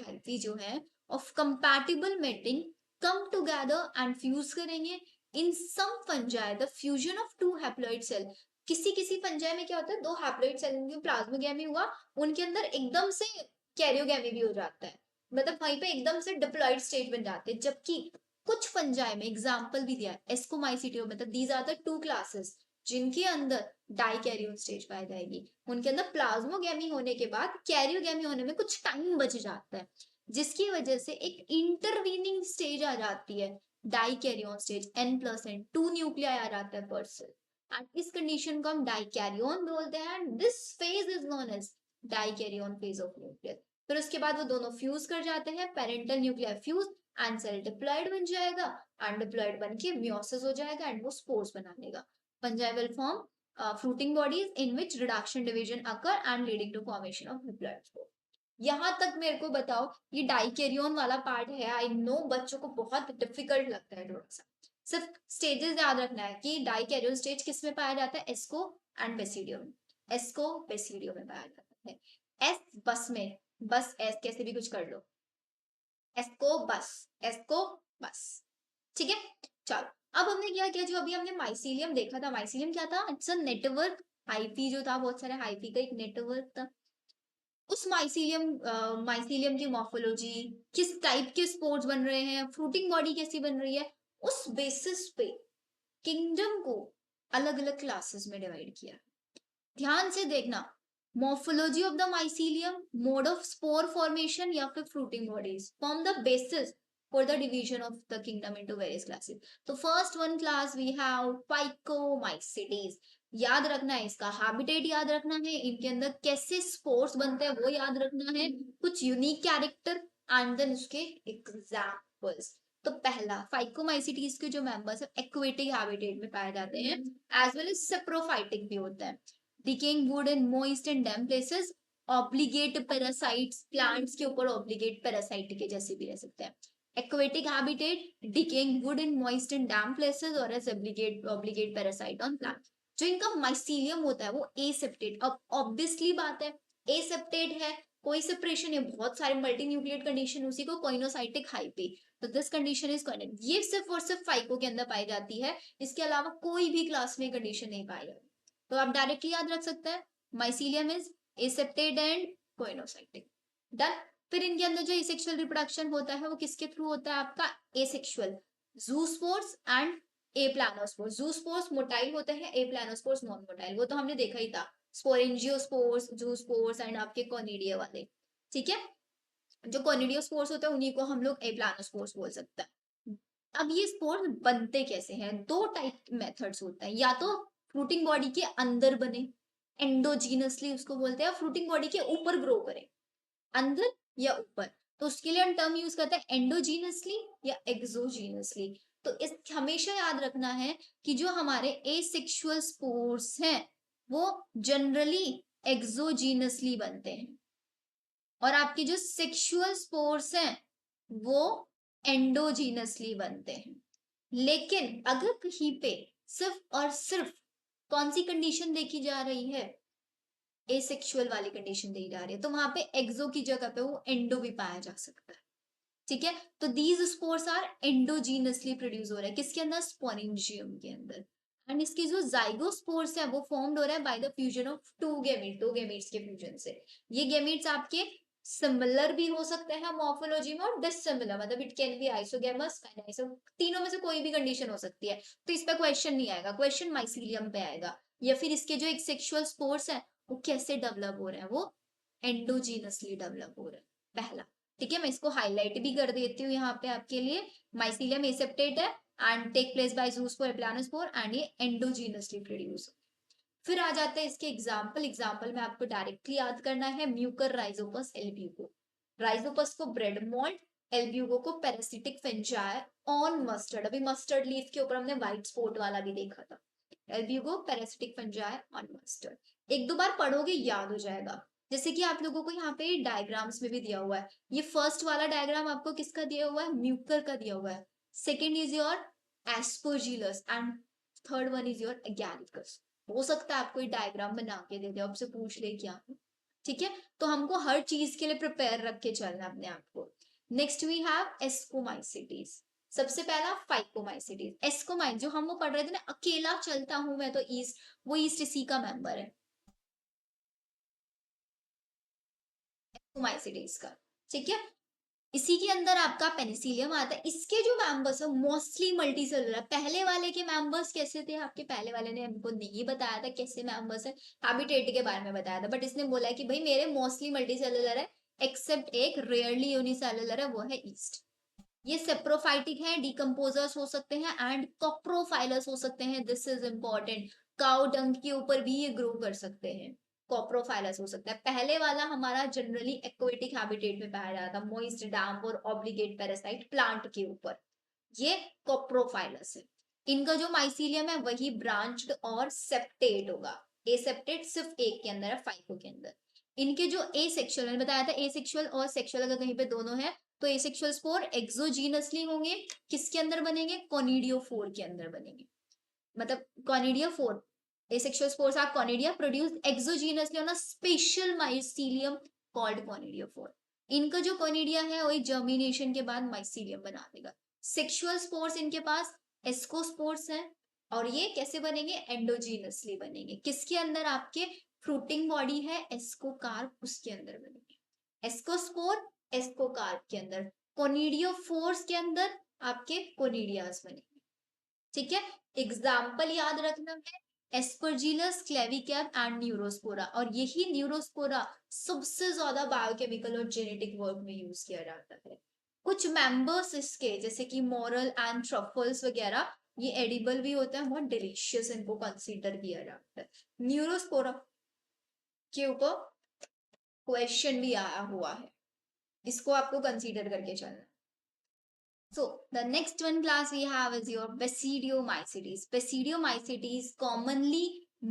हाइफी जो है of compatible mating come together and fuse करेंगे। In some fungi the fusion of two haploid cell किसी किसी फंजाई में क्या होता है, 2 हैप्लॉइड सेल प्लाज्मोगेमी हुआ, उनके अंदर एकदम से कैरियोगेमी भी हो जाता है, मतलब वहीं पे एकदम से डिप्लॉइड स्टेज बन जाते हैं। जबकि कुछ फंजाई में एग्जांपल भी दिया है, एस्कोमाइसीटियो, मतलब दीज आर द 2 क्लासेस जिनके अंदर डाइकैरियोन स्टेज पाई जाएगी। उनके अंदर प्लाज्मोगेमी होने के बाद कैरियोगेमी होने में कुछ टाइम बच जाता है, जिसकी वजह से एक इंटरवीनिंग स्टेज आ जाती है, डाइकैरियोन स्टेज, N+N, 2 न्यूक्लियाई आ जाता है पर सेल, एंड इस कंडीशन को हम डाइकैरियोन बोलते हैं, and this phase is known as dikaryon phase of nucleus. फिर उसके बाद वो दोनों फ्यूज कर जाते हैं, parental nuclear fuse and cell diploid बन जाएगा, एंड डिप्लॉइड बन के मियोसिस हो जाएगा एंड वो स्पोर्स बना लेगा। Fungi will form fruiting bodies in which reduction division occur and leading to formation of diploid spore। यहाँ तक मेरे को बताओ, ये डाइकैरियोन वाला पार्ट है, आई नो बच्चों को बहुत डिफिकल्ट लगता है थोड़ा सा। सिर्फ स्टेजेस याद रखना है कि डाइकैरियोन स्टेज किस में पाया जाता है, एस्को एंड बेसिडियो में, एस्को बेसिडियो में पाया जाता है। एस बस में, बस एस कैसे भी कुछ कर लो, एस्को बस, एस्को बस, ठीक है। चलो, अब हमने क्या किया, जो अभी हमने माइसीलियम देखा था, माइसीलियम क्या था, इट्स अ नेटवर्क, हाइफी जो था, बहुत सारे हाइफी का एक नेटवर्क था। उस माइसीलियम की मॉर्फोलॉजी, किस टाइप के स्पोर्स बन रहे हैं, फ्रूटिंग बॉडी कैसी बन रही है, उस बेसिस पे किंगडम को अलग अलग क्लासेस में डिवाइड किया। ध्यान से देखना, morphology of the mycelium, mode of spore formation या फिर fruiting bodies form the basis for the division of the kingdom into various classes। तो first one class we have Phycomycetes। याद रखना है, इसका हैबिटेट याद रखना है, इनके अंदर कैसे स्पोर्स बनते हैं वो याद रखना है, कुछ यूनिक कैरेक्टर एंड देन उसके एग्जाम्पल्स। तो पहला, फाइकोमाइसिटीज के जो मेंबर्स है एक्वेटिक हैबिटेट में पाए जाते हैं, एज वेल एज सेप्रोफाइटिक भी होता है, decaying would in moist and damp places, obligate parasites, plants के ऊपर ऑब्लिगेट पैरासाइट के जैसे भी रह सकते हैं। Aquatic habitat, decaying wood in moist and damp places or as obligate parasite on plant। जो इनका माइसीलियम होता है वो एसेप्टेट, अब ऑब्वियसली बात है एसेप्टेट है, कोई सेपरेशन है, बहुत सारे मल्टी न्यूक्लिएट कंडीशन उसी को कोइनोसाइटिक हाइपी, तो दिस कंडीशन इज कोइनेट, ये सिर्फ और सिर्फ फाइको के अंदर पाई जाती है, इसके अलावा कोई भी क्लास में कंडीशन नहीं पाई जाती। तो आप डायरेक्टली याद रख सकते हैं, mycelium is aseptate and coenocytic. Done. फिर इनके अंदर जो एसेक्सुअल रिप्रोडक्शन होता है वो किसके थ्रू होता है, आपका asexual, zoospores and aplanospores. Zoospores motile होते हैं, एप्लानोस्पोर्स नॉन मोटाइल, वो तो हमने देखा ही था, स्पोरेंजियोस्पोर्स, जूस्पोर्स एंड आपके कोनिडिया वाले, ठीक है। जो कोनिडियोस्पोर्स होते हैं उन्हीं को हम लोग एप्लानोस्पोर्स बोल सकते हैं। अब ये स्पोर्स बनते कैसे हैं, दो टाइप मेथड्स होते हैं, या तो फ्रूटिंग बॉडी के अंदर बने, एंडोजीनसली उसको बोलते हैं, फ्रूटिंग बॉडी के ऊपर ग्रो करें, अंदर या ऊपर, तो उसके लिए हम टर्म यूज करते हैं एंडोजीनसली या एक्सोजीनसली। तो इस हमेशा याद रखना है कि जो हमारे एसेक्सुअल स्पोर्स हैं वो जनरली एक्सोजीनसली बनते हैं, और आपके जो सेक्सुअल स्पोर्स हैं वो एंडोजीनसली बनते हैं। लेकिन अगर कहीं पे सिर्फ और सिर्फ कौन सी कंडीशन देखी जा रही है, एसेक्सुअल वाली कंडीशन दी जा रही है, तो वहां पे एक्सो की जगह पे वो एंडो भी पाया जा सकता है, ठीक है। तो these spores are endogenously produce हो रहा है, किसके अंदर, स्पोरेंजियम के अंदर। एंड इसकी जो जाइगोस्पोर्स है वो फॉर्म्ड हो रहा है by the fusion of two gamete, दो गैमेट्स के फ्यूजन से। ये गैमेट्स आपके सिमिलर भी हो सकते हैं मॉर्फोलॉजी में और डिसिमिलर, मतलब it can B isogamous and iso, तीनों में से कोई भी कंडीशन हो सकती है। तो इस पे क्वेश्चन नहीं आएगा, क्वेश्चन माइसीलियम पे आएगा, या फिर इसके जो एक सेक्सुअल स्पोर्स है वो कैसे डेवलप हो रहे हैं, वो एंडोजीनसली डेवलप हो रहे हैं, पहला, ठीक है। मैं इसको हाईलाइट भी कर देती हूँ यहाँ पे आपके लिए, माइसीलियम एसेप्टेट है and take place by zoospore aplanospore, and ये एंडोजीनसली प्रोड्यूस। फिर आ जाते हैं इसके एग्जाम्पल, एग्जाम्पल में आपको डायरेक्टली याद करना है, म्यूकर राइजोपस एल्ब्यूको, राइजोपस को ब्रेड मोल्ड, एल्ब्यूको को पैरासिटिक फंजाई ऑन मस्टर्ड, अभी मस्टर्ड लीफ के ऊपर हमने व्हाइट स्पॉट वाला भी देखा था, एल्ब्यूको पैरासिटिक फंजाई ऑन मस्टर्ड, एक दो बार पढ़ोगे याद हो जाएगा। जैसे कि आप लोगों को यहाँ पे डायग्राम्स में भी दिया हुआ है, ये फर्स्ट वाला डायग्राम आपको किसका दिया हुआ है, म्यूकर का दिया हुआ है, second is your aspergillus and third one is your एगैरिकस। हो सकता है आपको ये डायग्राम बना के दे दे, आपसे पूछ ले क्या, ठीक है। तो हमको हर चीज के लिए प्रिपेयर रख के चलना अपने आप को। नेक्स्ट वी हैव एस्कोमाइसिटीज, सबसे पहला फाइकोमाइसिटीज, एस्कोमाइट जो हम वो पढ़ रहे थे ना, अकेला चलता हूं मैं तो ईस्ट, वो ईस्ट इसी का मेंबर है, एस्कोमाइसिटीज का। ठीक है, इसी के अंदर आपका पेनिसिलियम आता है। इसके जो मेंबर्स है मोस्टली मल्टी सेलुलर। पहले वाले के मेंबर्स कैसे थे आपके, पहले वाले ने हमको नहीं बताया था कैसे मेंबर्स है, हैबिटेट के बारे में बताया था, बट इसने बोला है कि भाई मेरे मोस्टली मल्टी सेलुलर है, एक्सेप्ट एक रेयरली यूनिसेलुलर है, वो है ईस्ट। ये सेप्रोफाइटिक है, डिकम्पोजर्स हो सकते हैं एंड कॉप्रोफाइलस हो सकते हैं, this is important. Cow dung के ऊपर भी ये ग्रो कर सकते हैं, कॉप्रोफाइलस हो सकता है। पहले वाला हमारा जनरली एक्वेटिक हैबिटेट में पाया जाता है, मोइस्ट, डैम्प और ऑब्लिगेट पैरासाइट प्लांट के ऊपर, ये कॉप्रोफाइलस है। इनका जो माइसीलियम है वही ब्रांच्ड और सेप्टेट होगा, एसेप्टेट सिर्फ एक के अंदर है, फाइको के अंदर। इनके जो ए सेक्सुअल, मैंने बताया था ए सेक्सुअल और सेक्सुअल अगर कहीं पे दोनों है तो एसेक्सुअल स्पोर एक्सोजीनसली होंगे, किसके अंदर बनेंगे, कोनिडियोफोर के अंदर बनेंगे, मतलब conidiophore, asexual spores are conidia produced exogenously on a special mycelium called conidiophore. इनका जो कोनिडिया है वही जर्मिनेशन के बाद माइसीलियम बना देगा। सेक्सुअल स्पोर्स इनके पास एस्कोस्पोर्स हैं, और ये कैसे बनेंगे, एंडोजीनसली बनेंगे, किसके अंदर, आपके फ्रूटिंग बॉडी है एस्कोकार्प, उसके अंदर बनेंगे, एस्कोस्पोर एस्कोकार्प के अंदर, कोनिडियोफोर्स के अंदर आपके कोनिडियास बनेंगे। ठीक है, एग्जाम्पल याद रखना है, एस्परजिलस, क्लेविकैप एंड न्यूरोस्पोरा, और यही न्यूरोस्पोरा सबसे ज्यादा बायोकेमिकल और जेनेटिक वर्क में यूज किया जाता है। कुछ मेंबर्स इसके जैसे कि मोरल एंड ट्रफल्स वगैरह, ये एडिबल भी होते हैं, बहुत डिलीशियस इनको कंसीडर किया जाता है। न्यूरोस्पोरा के ऊपर क्वेश्चन भी आया हुआ है, इसको आपको कंसीडर करके चलना। So the next one class we have is your Basidiomycetes. Basidiomycetes, commonly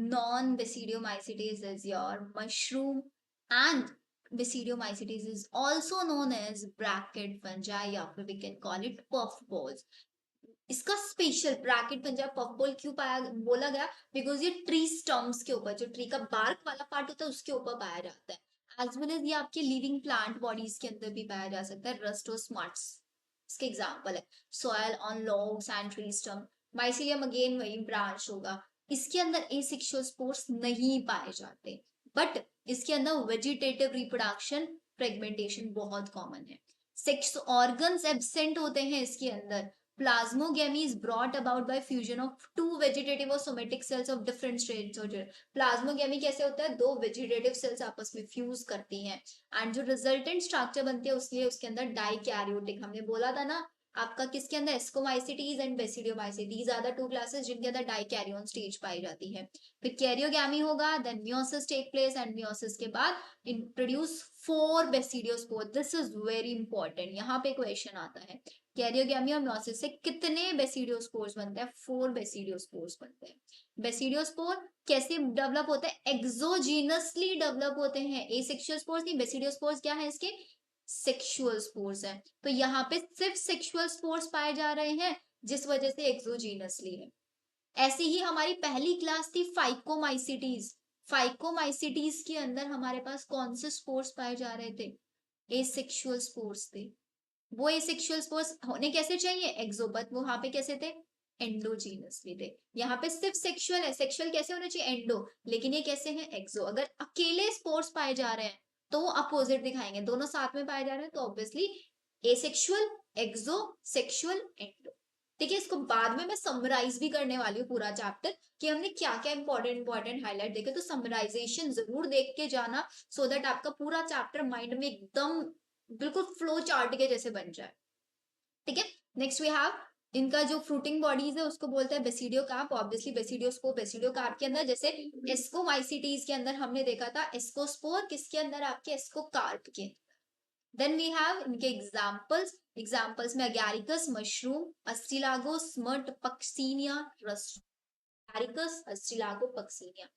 non-Basidiomycetes is your mushroom, and Basidiomycetes is also known as bracket fungi, या फिर we can call it puffballs. इसका स्पेशल ब्रैकेट पंजाब पफबॉल क्यों पाया बोला गया, बिकॉज ये ट्री स्टम्प्स के ऊपर, जो ट्री का बार्क वाला पार्ट होता है उसके ऊपर पाया जाता है, एज वेल एज ये आपके लिविंग प्लांट बॉडीज के अंदर भी पाया जा सकता है, रस्टोस्मार्ट्स इसके एग्जांपल है, soil on logs and tree stump. Mycelium again वही ब्रांच होगा, इसके अंदर एसेक्सुअल स्पोर्स नहीं पाए जाते, बट इसके अंदर वेजिटेटिव रिप्रोडक्शन फ्रेगमेंटेशन बहुत कॉमन है। सेक्स ऑर्गन्स एब्सेंट होते हैं इसके अंदर। Plasmogamy is brought about by fusion of two vegetative or somatic cells of different states. Plasmogamy कैसे होता है, दो वेजिटेटिव सेल्स आपस में फ्यूज करती हैं, एंड जो रिजल्टेंट स्ट्रक्चर बनती है उसलिए उसके अंदर डाइकैरियोटिक, हमने बोला था ना आपका किसके अंदर, ascomycetes and basidiomycetes are the two classes जिनके अंदर डाइकैरियोन स्टेज पाई जाती है। फिर कैरियोगैमी होगा, then meiosis take place, and meiosis के बाद introduce four basidiospore. This is very important, यहाँ पे क्वेश्चन आता है, कैरियोगैमी और मियोसिस से कितने बेसिडियोस्पोर्स बनते हैं, फोर बेसिडियोस्पोर्स बनते हैं। बेसिडियोस्पोर कैसे डेवलप होते हैं, एक्सोजीनसली डेवलप होते हैं, एसेक्सुअल स्पोर्स नहीं, बेसिडियोस्पोर्स क्या है इसके, सेक्सुअल स्पोर्स है, तो यहाँ पे सिर्फ सेक्सुअल स्पोर्स पाए जा रहे हैं, जिस वजह से एक्सोजीनसली है। ऐसी ही हमारी पहली क्लास थी फाइकोमाइसिटीज, फाइकोमाइसिटीज के अंदर हमारे पास कौन से स्पोर्स पाए जा रहे थे, एसेक्सुअल स्पोर्स थे। वो एसेक्सुअल स्पोर्स होने कैसे चाहिए, एक्सोबत, वो वहां पे कैसे थे, एंडोजीनसली थे। यहाँ पे सिर्फ सेक्सुअल है, सेक्सुअल कैसे होना चाहिए, एंडो, लेकिन ये कैसे हैं, एक्सो। अगर अकेले स्पोर्स पाए जा रहे हैं तो वो अपोजिट दिखाएंगे, दोनों साथ में पाए जा रहे हैं तो ऑब्वियसली एसेक्सुअल, एक्सो, सेक्सुअल, एंडो। ठीक है, इसको बाद में मैं समराइज भी करने वाली हूँ पूरा चैप्टर, कि हमने क्या क्या इंपॉर्टेंट हाईलाइट देखे, तो समराइजेशन जरूर देख के जाना, सो दैट आपका पूरा चैप्टर माइंड में एकदम बिल्कुल फ्लो चार्ट के जैसे बन जाए। ठीक है, नेक्स्ट वी हैव इनका जो फ्रूटिंग बॉडीज है उसको बोलते हैं basidio carp. Obviously basidiospore, basidio carp के अंदर, जैसे एस्कोमाइसिटीज के अंदर हमने देखा था एस्कोस्पोर, किसके अंदर आपके, एस्कोकार्प के। देन वी हैव इनके एग्जांपल्स में Agaricus mushroom, Ustilago smut Puccinia rust, Agaricus Ustilago Puccinia.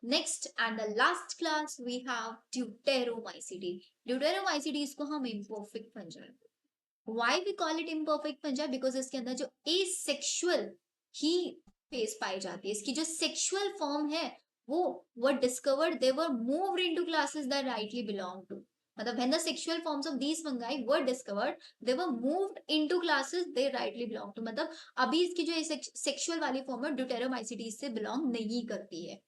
Next and the last class we have Deuteromycetes. Deuteromycetes को हम imperfect fungi, why we call it imperfect पंजा, बिकॉज इसके अंदर जो एसेक्सुअल ही फेस पाई जाती है, इसकी जो सेक्सुअल फॉर्म है वो were discovered, they were moved into classes that rightly belong to, मतलब when the sexual forms of these fungi were discovered, they were moved into classes they rightly belong to. मतलब अभी इसकी जो सेक्सुअल वाली फॉर्म है ड्यूटेरोमाइसिटीज से बिलोंग नहीं करती है.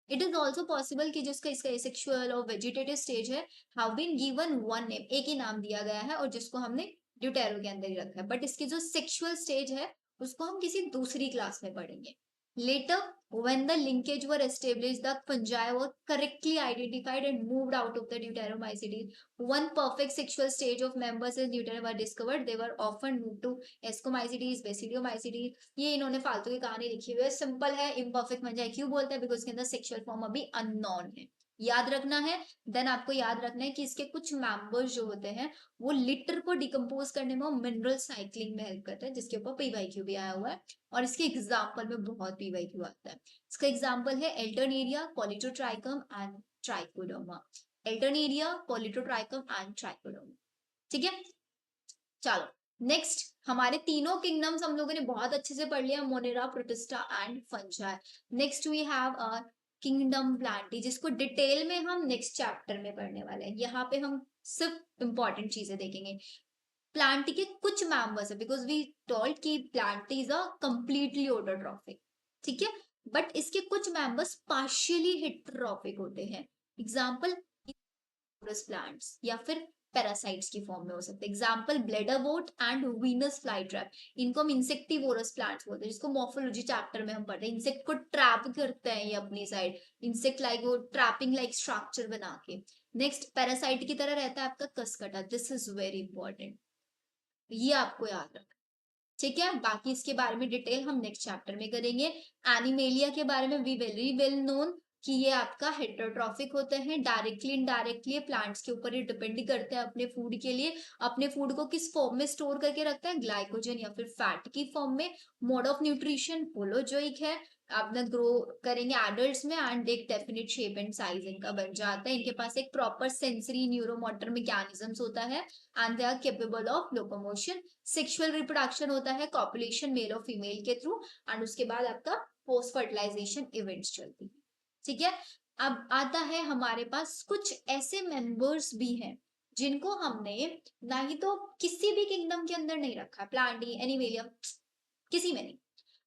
इट इज ऑल्सो पॉसिबल कि जिसका इसका एसेक्सुअल और वेजिटेटिव स्टेज है, have been given one name, एक ही नाम दिया गया है और जिसको हमने ड्यूटेरो के अंदर ही रखा है, बट इसकी जो सेक्सुअल स्टेज है उसको हम किसी दूसरी क्लास में पढ़ेंगे. Later, when the linkage were established, the fungi were correctly identified and moved out of the Deuteromycetes. One perfect sexual stage of members in Deuterom were discovered. They were often moved to Ascomycetes, Basidiomycetes. ये इन्होंने फालतू की कहानी लिखी हुई है, सिंपल है. इम्परफेक्ट फंजाई क्यों बोलते हैं? बिकॉज इसके अंदर सेक्सुअल फॉर्म अभी अननोन है. याद रखना है. देन आपको याद रखना है कि इसके कुछ मेंबर्स जो होते हैं वो लिटर को डिकम्पोज करने में, मिनरल साइक्लिंग में हेल्प करते हैं, जिसके ऊपर पीवाईक्यू भी आया हुआ है और इसके एग्जाम्पल में बहुत पीवाईक्यू आता है. इसका एग्जाम्पल है Alternaria, Colletotrichum and Trichoderma. Alternaria, Colletotrichum and Trichoderma. ठीक है, चलो नेक्स्ट. हमारे तीनों किंगडम्स हम लोगों ने बहुत अच्छे से पढ़ लिया, Monera, Protista and fungi. Next we have kingdom Plantae, जिसको डिटेल में हम नेक्स्ट चैप्टर में पढ़ने वाले हैं. यहाँ पे हम सिर्फ इंपॉर्टेंट चीजें देखेंगे. प्लांटी के कुछ मेंबर्स है, बिकॉज वी टोल्ड कि Plantae is a completely autotrophic. ठीक है, बट इसके कुछ मेंबर्स पार्शियली हेटेरोट्रॉफिक होते हैं. एग्जांपल प्लांट्स या फिर पैरासाइट्स की फॉर्म में हो सकते हैं. Example bladderwort and Venus fly trap. इनको हम इंसेक्टिवोरस प्लांट्स बोलते हैं, जिसको मॉर्फोलॉजी चैप्टर में हम पढ़ते हैं. इंसेक्ट को ट्रैप करते हैं ये अपनी साइड, इंसेक्ट लाइक वो ट्रैपिंग लाइक स्ट्रक्चर बना के. नेक्स्ट, पैरासाइट की तरह रहता है आपका Cuscuta. This is very important, ये आपको याद रखना. ठीक है, बाकी इसके बारे में डिटेल हम नेक्स्ट चैप्टर में करेंगे. एनिमेलिया के बारे में वी वेरी वेल नोन कि ये आपका हेटेरोट्रॉफिक होते हैं. डायरेक्टली इनडायरेक्टली प्लांट्स के ऊपर ही डिपेंड करते हैं अपने फूड के लिए. अपने फूड को किस फॉर्म में स्टोर करके रखते हैं? ग्लाइकोजन या फिर फैट की फॉर्म में. मोड ऑफ न्यूट्रिशन होलोजोइक है. अपना ग्रो करेंगे एडल्ट्स में एंड एक डेफिनेट शेप एंड साइज इनका बन जाता है. इनके पास एक प्रॉपर सेंसरी न्यूरोमोटर मैकेनिज्म्स होता है and they are capable of locomotion. Sexual reproduction होता है कॉपुलेशन मेल और फीमेल के थ्रू एंड उसके बाद आपका पोस्ट फर्टिलाइजेशन इवेंट्स चलती है. ठीक है, अब आता है हमारे पास कुछ ऐसे मेंबर्स भी हैं जिनको हमने ना ही तो किसी भी किंगडम के अंदर नहीं रखा, प्लांटी, एनिमेलिया, किसी में नहीं.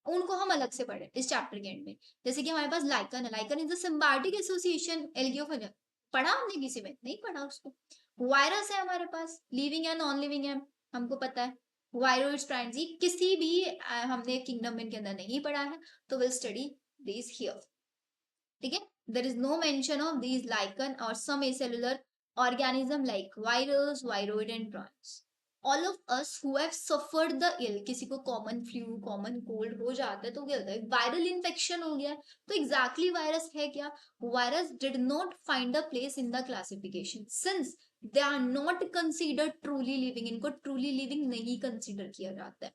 उनको हम अलग से पढ़े इस चैप्टर के एंड में. जैसे कि हमारे पास लाइकन है. Lichen is a symbiotic association एल्गियोफाइटा. पढ़ा हमने किसी में? नहीं पढ़ा उसको. वायरस है हमारे पास, लिविंग है, नॉन लिविंग है, हमको पता है. वायरोइड्स, प्राइंजी, किसी भी हमने किंगडम के अंदर नहीं पढ़ा है, तो विल स्टडी दिस हियर. ठीक है, there is no mention of these lichen और some acellular organism like virus, viroid and prions. All of us who have suffered the ill, किसी को कॉमन फ्लू, कॉमन कोल्ड हो जाता है तो क्या होता है? वायरल इन्फेक्शन हो गया. तो एग्जैक्टली वायरस है क्या? Virus did not find a place in the classification since they are not considered truly living. इनको ट्रूली लिविंग नहीं कंसिडर किया जाता है.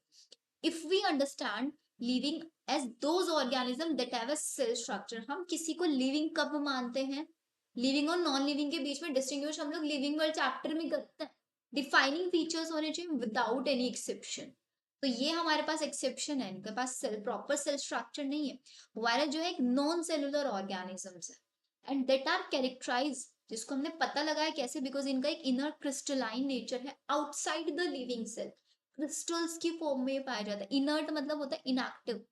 If we understand living as those organism that have a cell structure, हम किसी को लिविंग कब मानते हैं? लिविंग और नॉन लिविंग के बीच में डिस्टिंग्विश हम लोग लिविंग वर्ल्ड चैप्टर में करते हैं. डिफाइनिंग फीचर्स होने चाहिए विदाउट एनी एक्सेप्शन. तो ये हमारे पास एक्सेप्शन है, इनके पास सेल, प्रॉपर सेल स्ट्रक्चर नहीं है. वायरस जो है एक नॉन सेलुलर ऑर्गेनिजम्स है एंड दैट आर कैरेक्टराइज, जिसको हमने पता लगाया कैसे? बिकॉज इनका एक इनर क्रिस्टलाइन नेचर है outside the living cell. Crystals की फॉर्म में पाया जाता है. इनर्ट मतलब होता है इनएक्टिव,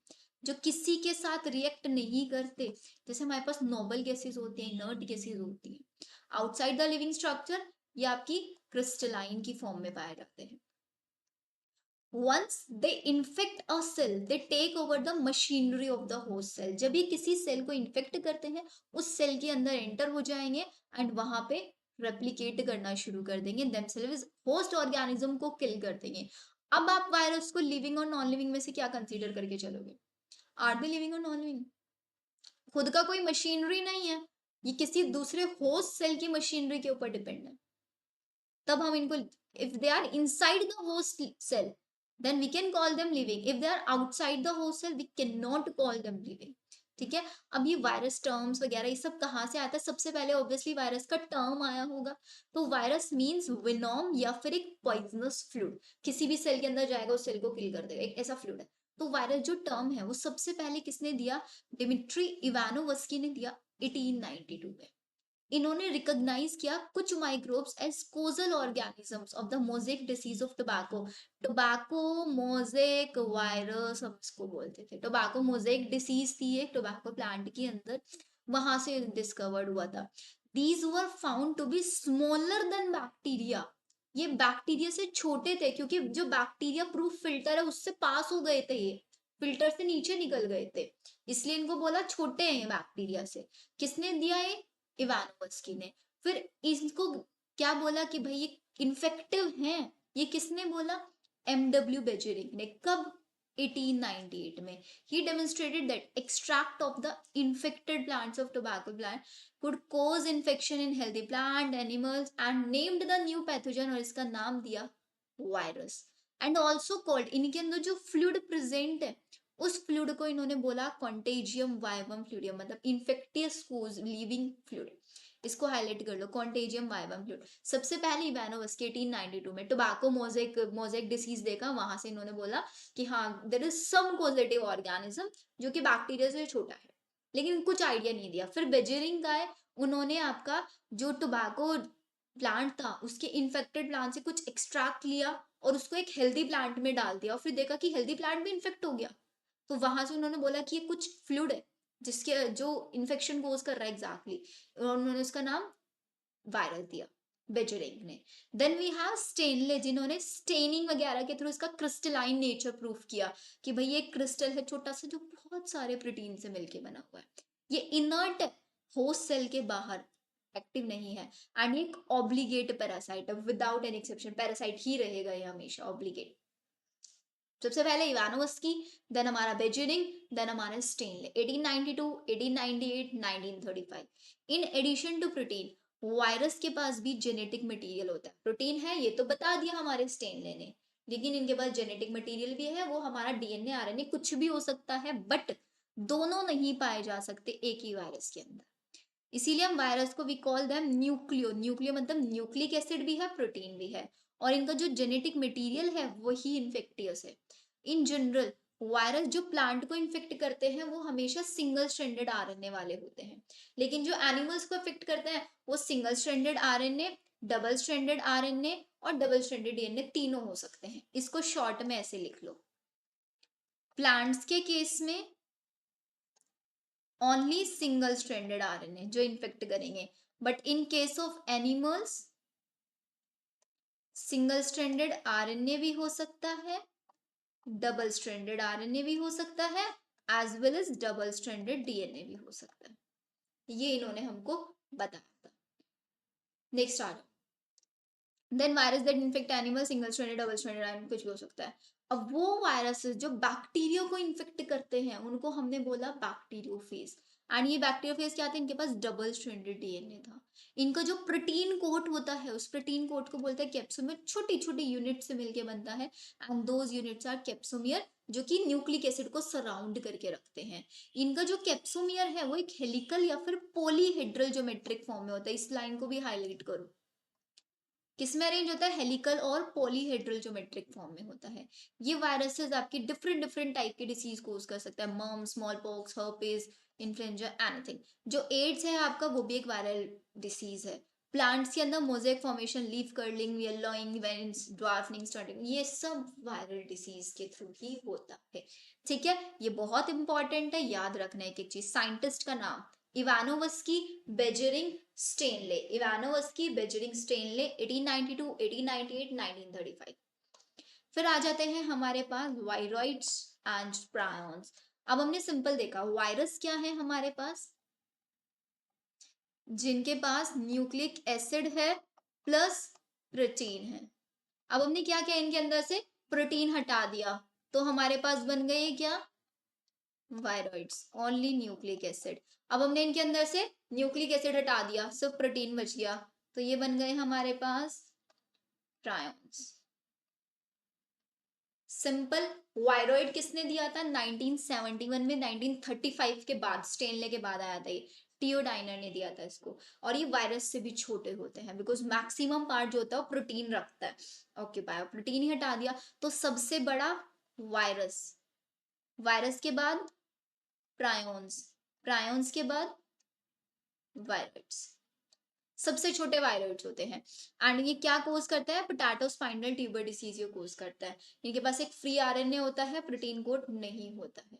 जो किसी के साथ रिएक्ट नहीं करते. जैसे हमारे पास नोबल गैसेस होती है, इनर्ट गैसेस होती है. आउटसाइड द लिविंग स्ट्रक्चर ये आपकी क्रिस्टलाइन की फॉर्म में पाए जाते हैं. Once they infect a cell, they take over the machinery of the host cell. जब ये किसी सेल को इन्फेक्ट करते हैं, उस सेल के अंदर एंटर हो जाएंगे एंड वहां पे रेप्लिकेट करना शुरू कर देंगे. themselves होस्ट ऑर्गेनिज्म को किल कर देंगे. अब आप वायरस को लिविंग और नॉन लिविंग में से क्या कंसीडर करके चलोगे? आर दे लिविंग और नॉन लिविंग? खुद का कोई मशीनरी नहीं है, ये किसी दूसरे होस्ट सेल की मशीनरी के ऊपर डिपेंड है. तब हम इनको, if they are inside the host cell then we can call them living. If they are outside the host cell we cannot call them living. ठीक है, अब ये वायरस टर्म्स वगैरह ये सब कहाँ से आता है? सबसे पहले ऑब्वियसली वायरस का टर्म आया होगा. तो वायरस मींस विनोम या फिर एक पॉइजनस फ्लूइड, किसी भी सेल के अंदर जाएगा उस सेल को किल कर देगा, एक ऐसा फ्लूइड है. तो वायरस जो टर्म है वो सबसे पहले किसने दिया? डिमिट्री इवानोवस्की ने दिया 1892 में. इन्होंने रिकॉग्नाइज किया कुछ microbes as causal organisms of the mosaic disease of tobacco. Tobacco mosaic virus हम इसको बोलते थे। टोबैको मोजेक डिसीज थी एक टोबैको प्लांट के अंदर, वहां से डिस्कवर्ड हुआ था। These were found to be smaller than bacteria. ये बैक्टीरिया से छोटे थे, क्योंकि जो बैक्टीरिया प्रूफ फिल्टर है उससे पास हो गए थे, ये फिल्टर से नीचे निकल गए थे, इसलिए इनको बोला छोटे हैं बैक्टीरिया से। किसने दिया ये? इवानोवस्की ने। फिर इसको क्या बोला कि भाई ये इन्फेक्टिव हैं, ये किसने बोला? एमडब्ल्यू बेजेरिंग ने। कब? 1898 में। He demonstrated that extract of the infected plants of tobacco plant could cause infection in healthy plant animals and named the new pathogen, और इसका नाम दिया वायरस। एंड ऑल्सो कॉल्ड, इनके अंदर जो फ्लूइड प्रेजेंट है उस फ्लूइड को इन्होंने बोला कॉन्टेजियम वाइवम फ्लूइडियम, मतलब इन्फेक्टियस कोज लिविंग फ्लूइड। इसको हाईलाइट कर लो, कॉन्टेजियम वाइवम फ्लूइड। सबसे पहले इवानोवस्की 1892 में टोबैको मोजेक मोजेक डिसीज देखा, वहां से इन्होंने बोला कि हाँ there is some causative organism जो कि बैक्टीरिया से छोटा है, लेकिन कुछ आइडिया नहीं दिया। फिर बेजेरिंग का है, उन्होंने आपका जो टोबैको प्लांट था उसके इन्फेक्टेड प्लांट से कुछ एक्सट्रैक्ट लिया और उसको एक हेल्दी प्लांट में डाल दिया, और फिर देखा कि हेल्दी प्लांट भी इन्फेक्ट हो गया। तो वहां से उन्होंने बोला कि ये कुछ फ्लूइड है जिसके जो इन्फेक्शन कोज कर रहा है एग्जैक्टली, और उन्होंने उसका नाम वायरस दिया, बेजरिंग ने। देन वी हैव स्टेनले, जिन्होंने स्टेनिंग वगैरह के थ्रू इसका क्रिस्टलाइन नेचर प्रूफ किया कि भाई ये क्रिस्टल है छोटा सा जो बहुत सारे प्रोटीन से मिलके बना हुआ है, ये इनर्ट होस्ट सेल के बाहर, एक्टिव नहीं है, एंड एक ऑब्लिगेट पैरासाइट है, विदाउट एनी एक्सेप्शन पैरासाइट ही रहेगा ये हमेशा, ऑब्लिगेट। सबसे पहले इवानोवस्की, देन हमारा बेजेरिंग, देन हमारा Stanley. 1892, 1898, 1935। In addition to protein, virus के पास भी जेनेटिक मटेरियल होता है। प्रोटीन है ये तो बता दिया हमारे स्टेनले ने, लेकिन इनके पास जेनेटिक मटेरियल भी है, वो हमारा डीएनए आरएनए कुछ भी हो सकता है, बट दोनों नहीं पाए जा सकते एक ही वायरस के अंदर। इसीलिए हम वायरस को we call them nucleo. Nucleo मतलब न्यूक्लिक एसिड भी है, प्रोटीन भी है, और इनका जो जेनेटिक मटेरियल है वही इन्फेक्टियस है। इन जनरल वायरस जो प्लांट को इन्फेक्ट करते हैं वो हमेशा सिंगल स्ट्रैंडेड आरएनए वाले होते हैं, लेकिन जो एनिमल्स को इफेक्ट करते हैं वो single stranded RNA, double stranded RNA और डबल स्ट्रैंडेड डीएनए तीनों हो सकते हैं। इसको शॉर्ट में ऐसे लिख लो। प्लांट्स के केस में ओनली सिंगल स्ट्रैंडेड आरएनए जो इन्फेक्ट करेंगे, but in case of animals single stranded RNA भी हो सकता है, डबल स्ट्रैंडेड आरएनए भी हो सकता है, as well as double stranded DNA भी हो सकता है। ये इन्होंने हमको बताया था। नेक्स्ट आ जाओ। Then virus that infect animal, single stranded, double stranded RNA कुछ भी हो सकता है। अब वो वायरसेस जो बैक्टीरिया को इन्फेक्ट करते हैं उनको हमने बोला बैक्टीरियोफेज। एंड ये बैक्टीरियोफेज क्या थे? इनके पास डबल स्ट्रैंडेड डीएनए था। इनका जो प्रोटीन कोट होता है उस प्रोटीन कोट को बोलते हैं कैप्सोमियर, छोटी छोटी यूनिट से मिलके बनता है, and those units are capsomere, जो कि न्यूक्लिक एसिड को सराउंड करके रखते हैं। इनका जो कैप्सोमियर है वो एक हेलिकल या फिर पॉलीहेड्रल ज्योमेट्रिक फॉर्म में होता है। इस लाइन को भी हाईलाइट करो, किसमें अरेंज होता है? हेलिकल और पॉलीहेड्रल ज्योमेट्रिक फॉर्म में होता है। ये वायरसेस आपकी डिफरेंट डिफरेंट टाइप के डिसीज कोज कर सकता है, मर्म, small pox, herpes, influenza, anything. जो एड्स है आपका वो भी एक वायरल डिसीज है। प्लांट्स के अंदर mosaic formation, leaf curling, yellowing, veins, dwarfing, stunting, ये सब वायरल डिसीज के थ्रू ही होता है। ठीक है, ये बहुत इंपॉर्टेंट है, याद रखना एक एक चीज। साइंटिस्ट का नाम Ivanovsky, Beijerinck, Stanley. Ivanovsky, Beijerinck, Stanley, 1892, 1898, 1935। फिर आ जाते हैं हमारे पास वायरॉइड्स एंड प्रायॉन्स। अब हमने सिंपल देखा वायरस क्या है हमारे पास, जिनके पास न्यूक्लिक एसिड है प्लस प्रोटीन है। अब हमने क्या किया, इनके अंदर से प्रोटीन हटा दिया, तो हमारे पास बन गए क्या? Viroids, only nucleic acid. अब हमने इनके अंदर से न्यूक्लिक एसिड हटा दिया, सिर्फ प्रोटीन बच गया, तो ये बन गए हमारे पास ट्रायॉन्स। सिंपल। वायरॉइड किसने दिया था? 1971 में, 1935 के बाद, स्टेनले के बाद आया था ये। टियोडाइनर ने दिया था इसको। और ये वायरस से भी छोटे होते हैं बिकॉज मैक्सिमम पार्ट जो होता है वो प्रोटीन रखता है ऑक्यूपाई, प्रोटीन ही हटा दिया तो सबसे बड़ा वायरस। वायरस के बाद प्रायॉन्स, प्रायॉन्स के बाद वायरस। सबसे छोटे वायरस होते हैं। एंड ये क्या कोज करता है, पोटैटो स्पाइनल ट्यूबर डिसीज ये कोज करता है। इनके पास एक फ्री आरएनए होता है, प्रोटीन कोड नहीं होता है।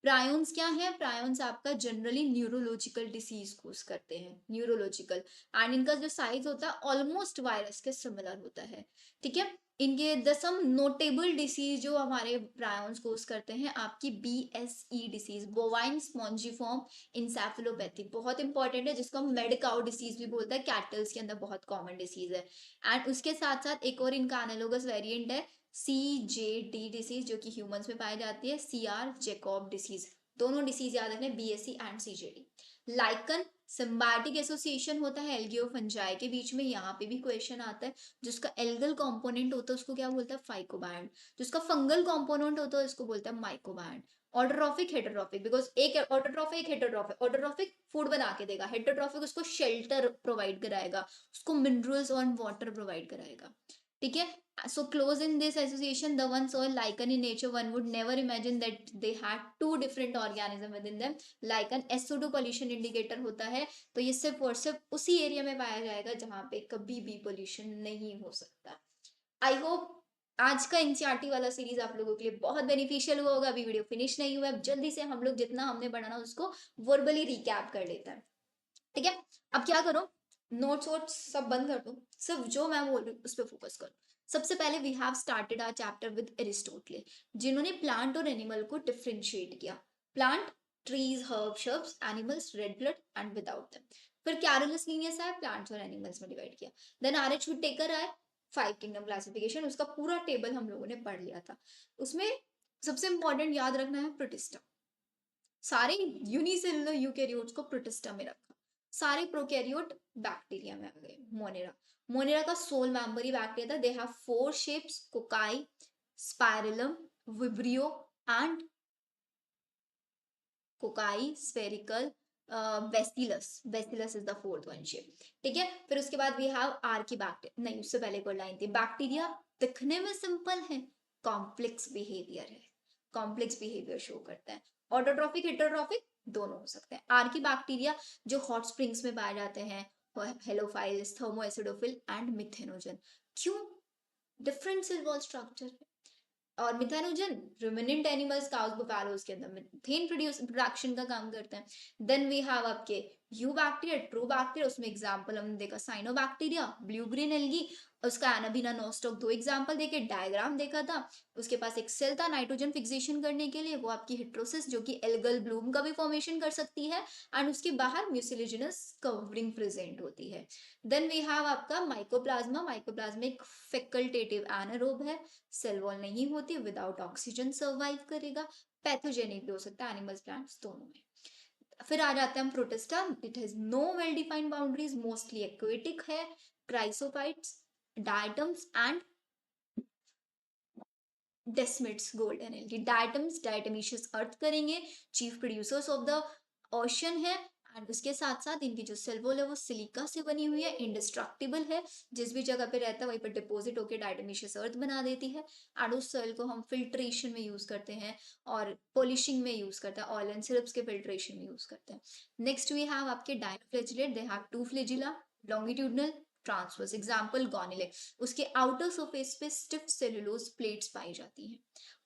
प्रायोन्स क्या है, प्रायोन्स आपका जनरली न्यूरोलॉजिकल डिसीज कोज करते हैं, न्यूरोलॉजिकल। एंड इनका जो साइज होता है ऑलमोस्ट वायरस के सिमिलर होता है, ठीक है। इनके द सम नोटेबल डिसीज जो हमारे प्रायोन्स कोज करते हैं, आपकी BSE disease, bovine spongiform encephalopathy बहुत इंपॉर्टेंट है, जिसको हम मेड काउ डिसीज भी बोलते हैं, कैटल्स के अंदर बहुत कॉमन डिसीज है। एंड उसके साथ साथ एक और इनका एनालोगस वेरिएंट है CJD डिसीज, जो कि ह्यूमंस में पाई जाती है, CR जैकॉब डिसीज। दोनों डिसीज याद रखना, BSE and CJD। Lichen symbiotic association होता है एल्गी और फंजाई के बीच में, यहाँ पे भी क्वेश्चन आता है। जिसका एल्गल कंपोनेंट होता है उसको क्या बोलता है, फाइकोबायंड। जिसका फंगल कंपोनेंट होता है उसको बोलते हैं माइकोबायंड। ऑटोट्रॉफिक हेटेरोट्रॉफिक, बिकॉज एक ऑटोट्रॉफिक एक हेटेरोट्रॉफिक, ऑटोट्रॉफिक फूड बना के देगा, हेटेरोट्रॉफिक उसको शेल्टर प्रोवाइड कराएगा, उसको मिनरल्स और वाटर प्रोवाइड कराएगा, ठीक है। So close in this association, the one saw lichen in nature, one would never imagine that they had two different organisms within them. lichen SO2 pollution indicator होता है, तो ये सिर्फ और सिर्फ उसी एरिया में पाया जाएगा जहां पे कभी भी पोल्यूशन नहीं हो सकता। आई होप आज का एनसीईआरटी वाला सीरीज आप लोगों के लिए बहुत बेनिफिशियल हुआ होगा। अभी वीडियो फिनिश नहीं हुआ है, अब जल्दी से हम लोग जितना हमने पढ़ा उसको वर्बली रिकैप कर लेते हैं, ठीक है। अब क्या करो, नोट्स वोट्स सब बंद कर दो, सिर्फ जो मैं बोल रही हूँ उस पर फोकस करो। सबसे पहले we have started our chapter with Aristotle, जिन्होंने प्लांट और एनिमल को डिफरेंशिएट किया। Plant, trees, herb, shrubs, animals, red blood and without them. फिर कैरोलस लीनियस आया, प्लांट्स और एनिमल्स में डिवाइड किया। देन RH वुडटेकर आया, फाइव किंगडम क्लासिफिकेशन, उसका पूरा टेबल हम लोगों ने पढ़ लिया था। उसमें सबसे इंपॉर्टेंट याद रखना है प्रोटिस्टा। सारे यूनिसेलुलर यूकैरियोट्स को प्रोटिस्टा में रखा, सारे प्रोकैरियोट बैक्टीरिया में आ गए। मोनेरा, मोनेरा का सोल मेंबर ही बैक्टीरिया था। They have four shapes, cocci, spirillum, vibrio and cocci, spherical, bacillus. Bacillus is the fourth one shape, ठीक है। फिर उसके बाद वी हैव आर्की बैक्टीरिया, नहीं उससे पहले कोई लाइन थी। बैक्टीरिया दिखने में सिंपल है, कॉम्प्लेक्स बिहेवियर है, कॉम्प्लेक्स बिहेवियर शो करता है। ऑटोट्रॉफिक हेटेरोट्रॉफिक दोनों हो सकते हैं। आर्की बैक्टीरिया जो हॉट स्प्रिंग्स में पाए जाते हैं, हेलोफाइल्स, थर्मोएसिडोफिल एंड मिथेनोजन। क्यों? Different cell wall structure. और methanogen ruminant animals, cows, buffaloes के अंदर मीथेन प्रोडक्शन का काम करते हैं। देन वी हैव आपके यू बैक्टीरिया, ट्रू बैक्टीरिया, उसमें एग्जांपल हमने देखा साइनोबैक्टीरिया, ब्लू ग्रीन एल्गी, उसका एनाबीना नोस्टॉक दो एग्जांपल देके डायग्राम देखा था। उसके पास एक सेल था नाइट्रोजन फिक्सेशन करने के लिए, वो आपकी हिट्रोसिस, जो कि एल्गल ब्लूम का भी फॉर्मेशन कर सकती है। एंड उसके बाहर म्यूसिलेजिनस कवरिंग प्रेजेंट होती है। देन वी हैव आपका माइकोप्लाज्मा, माइकोप्लाज्मा एक फैकल्टेटिव एनारोब है, सेल वॉल नहीं होती, विदाउट ऑक्सीजन सर्वाइव करेगा। पैथोजेनिक भी हो सकता है एनिमल्स प्लांट्स दोनों में। फिर आ जाते हैं हम Protista, it has no well defined boundaries, mostly aquatic है। Chrysophytes, diatoms and desmids, golden algae. Diatoms diatomaceous earth करेंगे, chief producers of the ocean है। एंड उसके साथ साथ इनकी जो सेल वॉल है वो सिलिका से बनी हुई है, इंडिस्ट्रक्टिबल है, जिस भी जगह पे रहता है वहीं पर डिपोजिट होकर डायटमीशियस अर्थ बना देती है। एंड उस सेल को हम फिल्ट्रेशन में यूज करते हैं और पॉलिशिंग में यूज करते हैं, ऑयल एंड सिरप्स के फिल्ट्रेशन में यूज करते हैं। नेक्स्ट वी हैव आपके dinoflagellate, they have two flagella, longitudinal, transverse. Example Gonyaulax, उसके आउटर सरफेस पे स्टिफ सेलुलोज प्लेट्स पाई जाती हैं,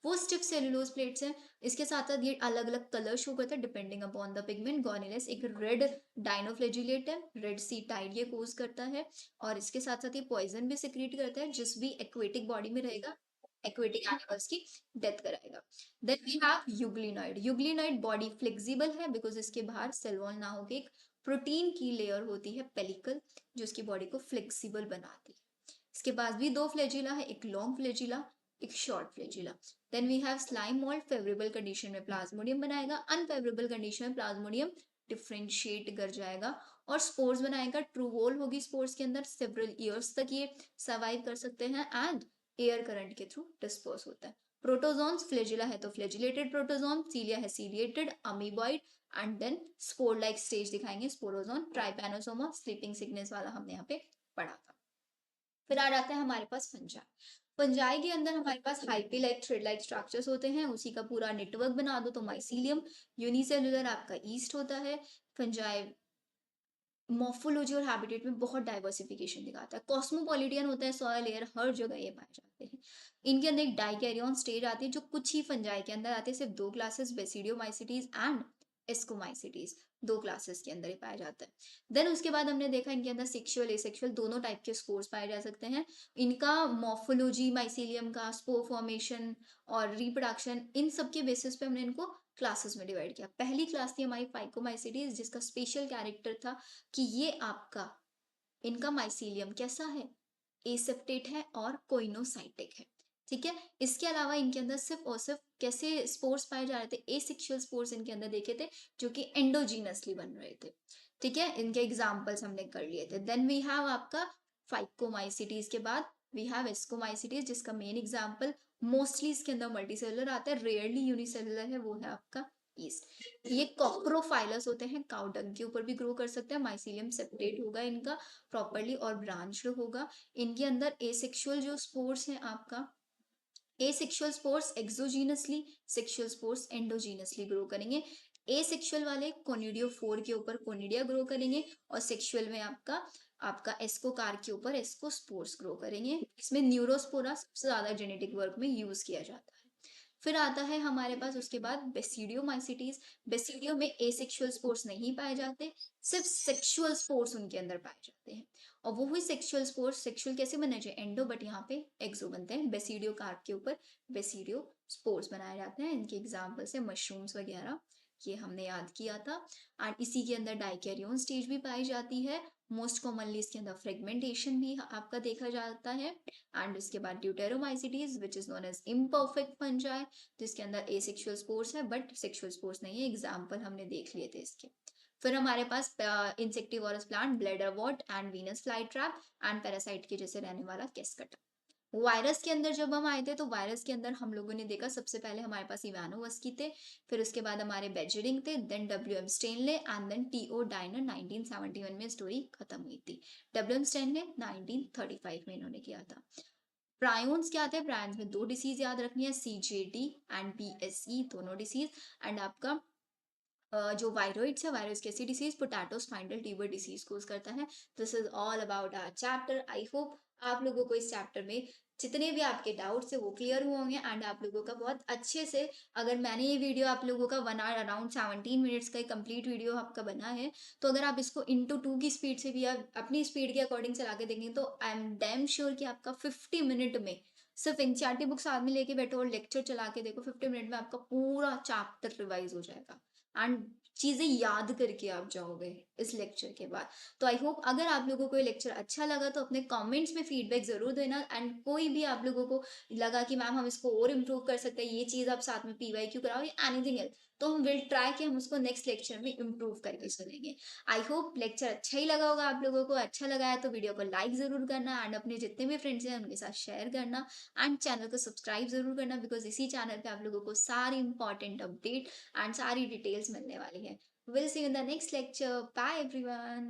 वो स्टिफ सेलुलोज प्लेट्स हैं। इसके साथ साथ ये अलग अलग कलर शो करता है डिपेंडिंग अपॉन द पिगमेंट। गॉनिलेस एक रेड डाइनोफ्लेजिलेट है, रेड सी टाइड ये कोज करता है, और इसके साथ साथ ये पॉइजन भी सिक्रीट करता है, जिस भी एक्वेटिक बॉडी में रहेगा एक्वेटिक एनिमल्स की डेथ कराएगा। Then we have euglenoid, euglenoid body flexible है बिकॉज इसके बाहर सेल वॉल ना होकर एक प्रोटीन की लेयर होती है पेलिकल, जो उसकी बॉडी को फ्लेक्सिबल बनाती है। इसके पास भी दो फ्लैजिला है, एक लॉन्ग फ्लैजिला, एक short flagella. Then we have slime mould, favourable condition में प्लाज्मोडियम बनाएगा, अनफेवरेबल कंडीशन में प्लाज्मोडियम डिफ्रेंशिएट कर जाएगा और स्पोर्स बनाएगा। ट्रू वॉल होगी स्पोर्स के अंदर, सेवरल ईयर्स तक ये सर्वाइव कर सकते हैं एंड एयर करंट के थ्रू डिस्पर्स होता है। प्रोटोजोन्स, फ्लैजिला है तो फ्लैजिलेटेड प्रोटोजोन, सीलिया है ciliated, amoeboid, and then spore like stage दिखाएंगे स्पोरोजोन। ट्राइपैनोसोमा स्लीपिंग सिकनेस वाला हमने यहाँ पे पढ़ा था। फिर आ जाता है हमारे पास फंजाई। फंजाई के अंदर हमारे पास hyphae like thread like structures होते हैं, उसी का पूरा नेटवर्क बना दो तो माइसीलियम। यूनिसेलुलर आपका ईस्ट होता है। फंजाई मॉर्फोलॉजी और हैबिटेट में बहुत डाइवर्सिफिकेशन दिखाता है। कॉस्मोपॉलिटियन होता है सॉइल एयर, हर जगह ये पाए जाते हैं। इनके अंदर एक डाइकैरियन स्टेज आती है जो कुछ ही फंजाई के अंदर आते हैं। सिर्फ 2 क्लासेस, बेसिडियोमाइसीटीज एंड एस्कोमाइसीटीज, 2 क्लासेस के अंदर ही पाया जाता है। देन उसके बाद हमने देखा इनके अंदर सेक्सुअल एसेक्सुअल दोनों टाइप के स्पोर्स पाए जा सकते हैं। इनका मॉर्फोलॉजी, माइसीलियम का स्पोर फॉर्मेशन और रिप्रोडक्शन, इन सब के बेसिस पे हमने इनको क्लासेस में डिवाइड किया। पहली क्लास थी हमारी फाइकोमाइसीटीज, जिसका स्पेशल कैरेक्टर था कि ये आपका, इनका माइसीलियम कैसा है, एसेप्टेट है और कोइनोसाइटिक है। ठीक है, इसके अलावा इनके अंदर सिर्फ और सिर्फ कैसे स्पोर्स पाए जा रहे थे, एसेक्सुअल स्पोर्स इनके अंदर देखे थे जो कि एंडोजीनसली बन रहे थे। ठीक है, इनके एग्जाम्पल्स हमने कर लिए थे। देन वी हैव आपका फाइकोमाइसीटीज के बाद वी हैव एस्कोमाइसीटीज, जिसका मेन एग्जाम्पल मोस्टली इसके अंदर मल्टीसेलुलर आता है, रेयरली यूनिसेलुलर है, वो है आपका ईस्ट। ये कॉप्रोफाइलस होते हैं, काउ डंग के ऊपर भी ग्रो कर सकते हैं। माइसीलियम सेपरेट होगा इनका प्रॉपरली और ब्रांच्ड होगा। इनके अंदर एसेक्सुअल जो स्पोर्स हैं आपका, asexual spores exogenously, sexual spores endogenously grow करेंगे। एसेक्सुअल वाले कोनिडियोफोर के ऊपर कोनिडिया ग्रो करेंगे और सेक्सुअल में आपका आपका एस्कोकार के ऊपर एस्कोस्पोर्स ग्रो करेंगे। इसमें न्यूरोस्पोरा सबसे ज्यादा जेनेटिक वर्क में यूज किया जाता है। फिर आता है हमारे पास उसके बाद बेसिडियोमाइसीटीज। बेसिडियो में एसेक्सुअल स्पोर्स नहीं पाए जाते, सिर्फ सेक्सुअल स्पोर्स उनके अंदर पाए जाते हैं। और वो ही सेक्सुअल स्पोर्स, सेक्सुअल कैसे बनने चाहिए, एंडो, बट यहाँ पे एक्सो बनते हैं। बेसिडियो कार्प के ऊपर बेसिडियो स्पोर्स बनाए जाते हैं। इनके एग्जाम्पल्स है मशरूम्स वगैरह, ये हमने याद किया था। एंड इसी के अंदर डाइकैरियन स्टेज भी पाई जाती है। मोस्ट कॉमनली इसके अंदर फ्रेगमेंटेशन भी आपका देखा जाता है। एंड उसके बाद deuteromycetes which is known as imperfect fungi, जिसके अंदर एसेक्सुअल स्पोर्स है बट सेक्सुअल स्पोर्स नहीं है। एग्जाम्पल हमने देख लिए थे इसके। फिर हमारे पास insectivorous plant, bladderwort and Venus fly trap and parasite के जैसे रहने वाला केस्कटा। वायरस के अंदर जब हम आए थे तो वायरस के अंदर हम लोगों ने देखा सबसे पहले हमारे पास इवानोवस्की थे, फिर उसके बाद हमारे बेजरिंग थे, then W M Stanley and then T O Diener. 1971 में स्टोरी खत्म हुई थी। डब्ल्यू एम स्टेनले 1935 में इन्होंने किया था। प्रायोन्स क्या थे, प्रायोन्स में 2 डिसीज याद रखनी है, सीजेडी एंड बीएसई, दोनों डिसीज। एंड आपका जो वायरोइड्स है, वायरोइड्स कैसी disease, potato spindle tuber disease cause करता है। This is all about our chapter. I hope आप लोगों को इस चैप्टर में जितने भी आपके डाउट्स है वो क्लियर हुए होंगे। एंड आप लोगों का बहुत अच्छे से, अगर मैंने ये वीडियो आप लोगों का 1 आवर अराउंड 17 मिनट्स का कंप्लीट वीडियो आपका बना है, तो अगर आप इसको इंटू 2 की स्पीड से भी या अपनी स्पीड के अकॉर्डिंग चला के देखेंगे तो आई एम डैम श्योर कि आपका 50 मिनट में, सिर्फ एनसीईआरटी बुक साथ में लेके बैठो और लेक्चर चला के देखो, 50 मिनट में आपका पूरा चैप्टर रिवाइज हो जाएगा एंड चीजें याद करके आप जाओगे इस लेक्चर के बाद। तो आई होप अगर आप लोगों को ये लेक्चर अच्छा लगा तो अपने कमेंट्स में फीडबैक जरूर देना। एंड कोई भी आप लोगों को लगा कि मैम हम इसको और इम्प्रूव कर सकते हैं, ये चीज आप साथ में पीवाईक्यू कराओ या एनीथिंग एल्स, तो हम विल ट्राई कि हम उसको नेक्स्ट लेक्चर में इम्प्रूव करके चलेंगे। आई होप लेक्चर अच्छा ही लगा होगा आप लोगों को। अच्छा लगा है तो वीडियो को लाइक जरूर करना एंड अपने जितने भी फ्रेंड्स हैं उनके साथ शेयर करना एंड चैनल को सब्सक्राइब जरूर करना, बिकॉज इसी चैनल पे आप लोगों को सारी इंपॉर्टेंट अपडेट एंड सारी डिटेल्स मिलने वाली है। We'll see you in the next lecture. Bye everyone.